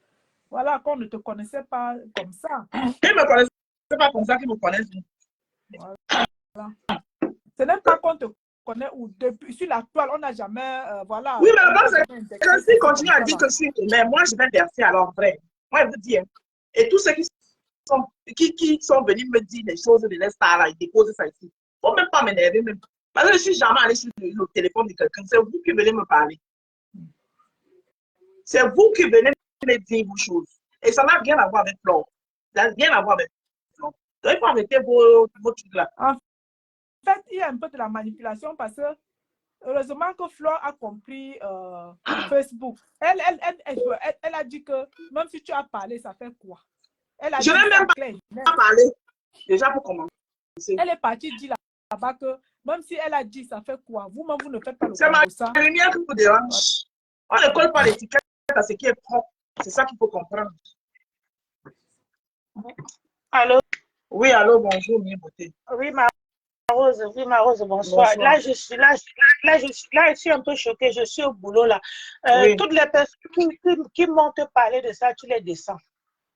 voilà, qu'on ne te connaissait pas comme ça. Ils ne me connaissent pas comme ça qu'ils me connaissent. Voilà. Ce n'est pas qu'on te connaît ou depuis, sur la toile, on n'a jamais, voilà. Oui, mais le problème, c'est que s'ils continuent à dire que je suis une commère, moi, je vais verser alors vrai. Moi, je vous dis, et tous ceux qui sont venus me dire les choses de l'Estar, ils déposent ça ici. Il ne faut même pas m'énerver. Parce que je ne suis jamais allé sur le téléphone de quelqu'un. C'est vous qui venez me parler. C'est vous qui venez me dire vos choses. Et ça n'a rien à voir avec Flore. Ça n'a rien à voir avec Flore. Donc, il faut arrêter vos trucs là. En fait, il y a un peu de la manipulation parce que heureusement que Flore a compris Facebook. Elle a dit que même si tu as parlé, ça fait quoi? Elle a Je n'ai même pas parlé. Déjà pour commencer. Elle est partie dire là-bas que même si elle a dit ça fait quoi, vous-même vous ne faites pas le C'est ma ça. lumière qui vous dérange. On ne colle pas l'étiquette à ce qui est propre. C'est ça qu'il faut comprendre. Allô? Oui, allô, bonjour, mi beauté. Oui, Rose, bonsoir. Bonsoir. Là, je suis un peu choquée. Je suis au boulot là. Oui. Toutes les personnes qui m'ont te parlé de ça, tu les descends.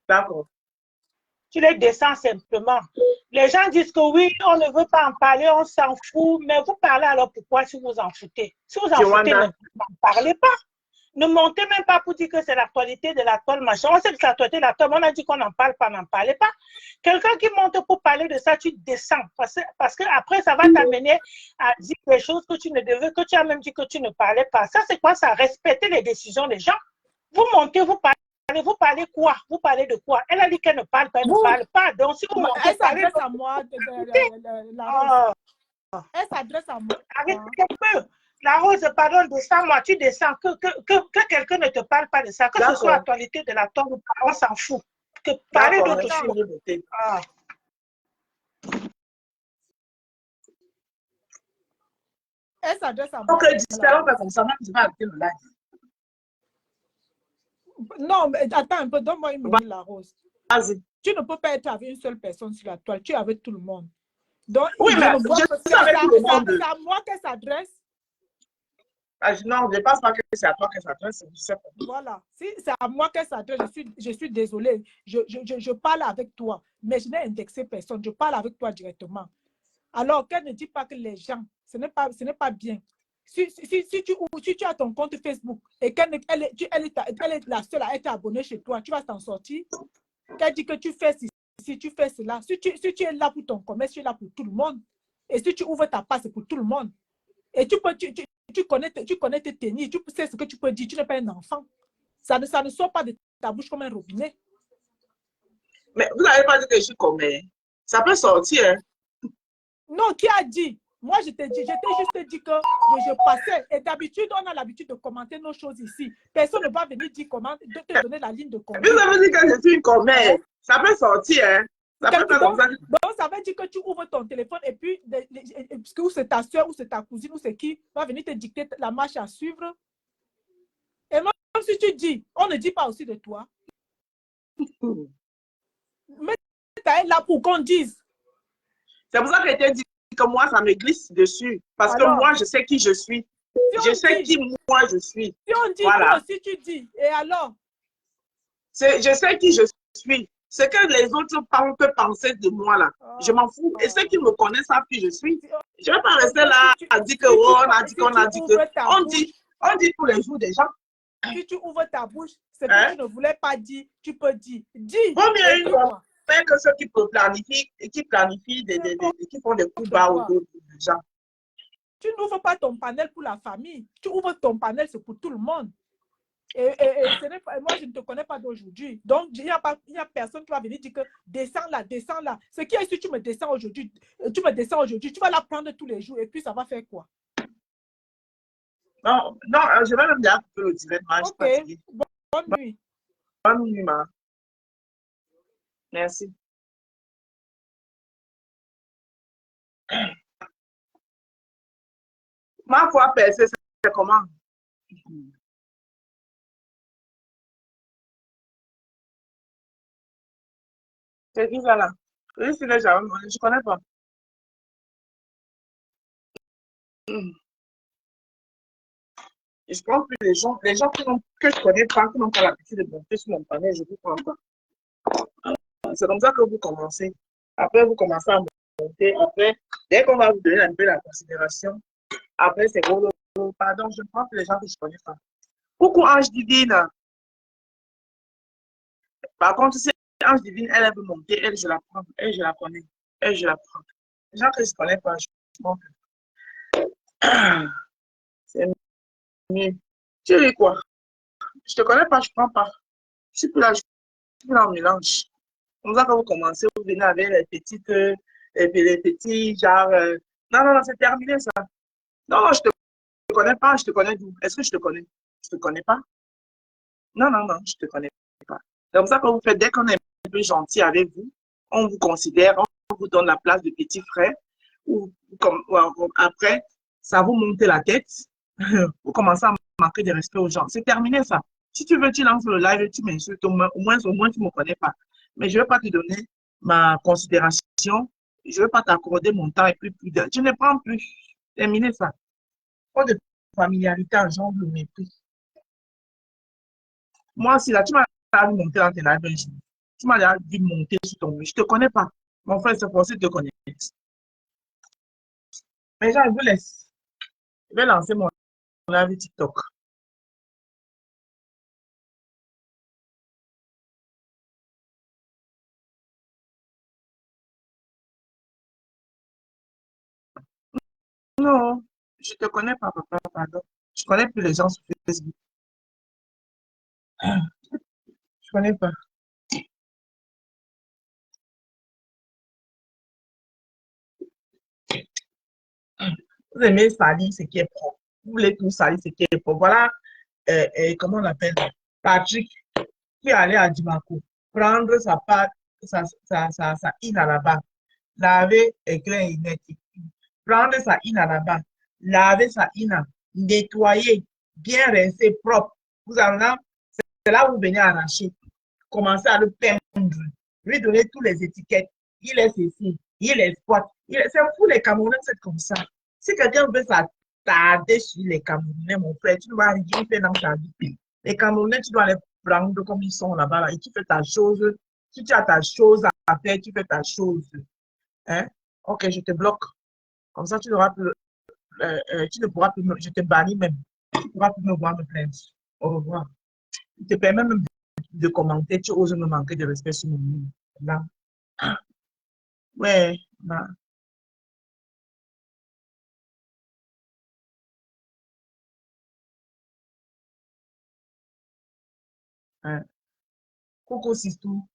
D'accord. Tu les descends simplement. Les gens disent que oui, on ne veut pas en parler, on s'en fout. Mais vous parlez alors pourquoi si vous en foutez? Si vous en foutez, n'en parlez pas. Ne montez même pas pour dire que c'est l'actualité de la toile, machin. On sait que c'est l'actualité de la toile, on a dit qu'on n'en parle pas, n'en parlez pas. Quelqu'un qui monte pour parler de ça, tu descends. Parce que après, ça va t'amener à dire des choses que tu ne devais, que tu as même dit que tu ne parlais pas. Ça, c'est quoi ça? Respecter les décisions des gens. Vous montez, vous parlez quoi? Vous parlez de quoi? Elle a dit qu'elle ne parle pas, elle ne parle pas. Donc, si vous montez, elle s'adresse à moi. Elle s'adresse à moi. Arrête un peu. La Rose, pardon, descends-moi, tu descends. Que quelqu'un ne te parle pas de ça. Que ce soit l'actualité de la tombe, on s'en fout. Que parler d'autre chose. Elle s'adresse à moi. Ok, disparaît pas comme ça, même je vais arrêter le live. Non, mais attends un peu, donne-moi une minute, la Rose. Vas-y. Tu ne peux pas être avec une seule personne sur la toile, tu es avec tout le monde. Donc, oui, mais c'est à moi qu'elle s'adresse. Non, je ne pense pas que c'est à toi qu'elle s'adresse. Voilà. Si c'est à moi qu'elle s'adresse, je suis désolée. Je parle avec toi, mais je n'ai indexé personne. Je parle avec toi directement. Alors, qu'elle ne dit pas que les gens, ce n'est pas bien. Si tu as ton compte Facebook et qu'elle est la seule à être abonnée chez toi, tu vas t'en sortir. Qu'elle dit que tu fais ceci, tu fais cela. Si tu es là pour ton commerce, tu es là pour tout le monde. Et si tu ouvres ta page, c'est pour tout le monde. Et tu connais tes tennis, tu sais ce que tu peux dire, tu n'es pas un enfant. Ça ne sort pas de ta bouche comme un robinet. Mais vous n'avez pas dit que je suis commerce. Ça peut sortir. Hein? Non, qui a dit? Moi, je t'ai juste dit que je passais. Et d'habitude, on a l'habitude de commenter nos choses ici. Personne ne va venir dire comment, de te donner la ligne de commentaire. Vous avez dit que je suis une commerce. Ça peut sortir. Hein? Ça peut faire comme ça. Donc, ça veut dire que tu ouvres ton téléphone et puis, ou c'est ta soeur, ou c'est ta cousine, ou c'est qui va venir te dicter la marche à suivre. Et même si tu dis, on ne dit pas aussi de toi. Mais tu es là pour qu'on dise. C'est pour ça que je t'ai dit que moi, ça me glisse dessus. Parce que moi, je sais qui je suis. Je sais qui moi je suis. Si on dit, toi aussi tu dis. Et alors? Je sais qui je suis. Ce que les autres peuvent penser de moi, là, je m'en fous. Et ceux qui me connaissent savent qui je suis. Je ne vais pas rester là à dire que on a dit qu'on a dit que. On dit tous les jours des gens. Si tu ouvres ta bouche, c'est que tu ne voulais pas dire, tu peux dire. Dis. Vaut mieux une fois que ceux qui planifient, qui font des coups bas aux autres gens. Tu n'ouvres pas ton panel pour la famille. Tu ouvres ton panel, c'est pour tout le monde. Et moi, je ne te connais pas d'aujourd'hui. Donc, il n'y a personne qui va venir dire que descends là, descends là. Ce qui est si tu me descends aujourd'hui, tu vas la prendre tous les jours et puis ça va faire quoi? Non, je vais même dire que le direct. Ok, bonne nuit. Bonne nuit, ma. Merci. Ma foi percée, c'est comment? C'est qui ça là? Oui, c'est les gens, je ne connais pas. Je pense que les gens que je ne connais pas, qui n'ont pas l'habitude de monter sur mon panel, je ne vous prends pas. C'est comme ça que vous commencez. Après, vous commencez à monter. Après, dès qu'on va vous donner un peu la considération, après, c'est gros. Pardon, je prends que les gens que je ne connais pas. Coucou Ange Divine. Par contre, si Ange Divine, elle veut monter, elle, je la prends. Elle, je la connais. Elle, je la prends. Les gens que je ne connais pas, je prends. C'est mieux. Tu dis quoi? Je ne te connais pas, je ne prends pas. Je suis plus là, en mélange. Comme ça, quand vous commencez, vous venez avec les petits, genre. Non, c'est terminé ça. Non, je ne te connais pas, je te connais d'où? Est-ce que je te connais? Je ne te connais pas? Non, je ne te connais pas. C'est comme ça que vous faites, dès qu'on est un peu gentil avec vous. On vous considère, on vous donne la place de petit frère. Ou après, ça vous monte la tête. Vous commencez à manquer de respect aux gens. C'est terminé ça. Si tu veux, tu lances le live et tu m'insultes. Au moins, tu ne me connais pas. Mais je ne vais pas te donner ma considération. Je ne vais pas t'accorder mon temps et plus de... Je ne prends plus. Terminé ça. Pas de familiarité, genre de mépris. Moi, si là, tu m'as dit monter dans tes lives, tu m'as dit monter sur ton... Je ne te connais pas. Mon frère, c'est forcé de te connaître. Mais je vous laisse. Je vais lancer mon live TikTok. Non, je ne te connais pas, papa, pardon. Je ne connais plus les gens sur Facebook. Je ne connais pas. Vous aimez salir ce qui est propre. Vous voulez tout salir ce qui est propre. Voilà, comment on l'appelle? Patrick, qui allait à Dimako, prendre sa pâte, sa ina là-bas, laver éclair et net, prendre sa ina là-bas, laver sa ina, nettoyer, bien rincer propre. Vous en avez, c'est là où vous venez arracher. Commencer à le peindre, lui donner toutes les étiquettes. Il est ceci, il est squat. C'est fou, les Camerounais, c'est comme ça. Si quelqu'un veut s'attarder sur les Camerounais, mon frère, tu ne vas rien faire dans ta vie. Les Camerounais, tu dois les prendre comme ils sont là-bas. Là, et tu fais ta chose. Si tu as ta chose à faire, tu fais ta chose. Hein? Ok, je te bloque. Comme ça, tu ne pourras plus je te bannis même. Tu ne pourras plus me voir me plaindre. Au revoir. Je te permets même de commenter, tu oses me manquer de respect sur mon nom. Là. Ouais, là. Coucou, Sistou.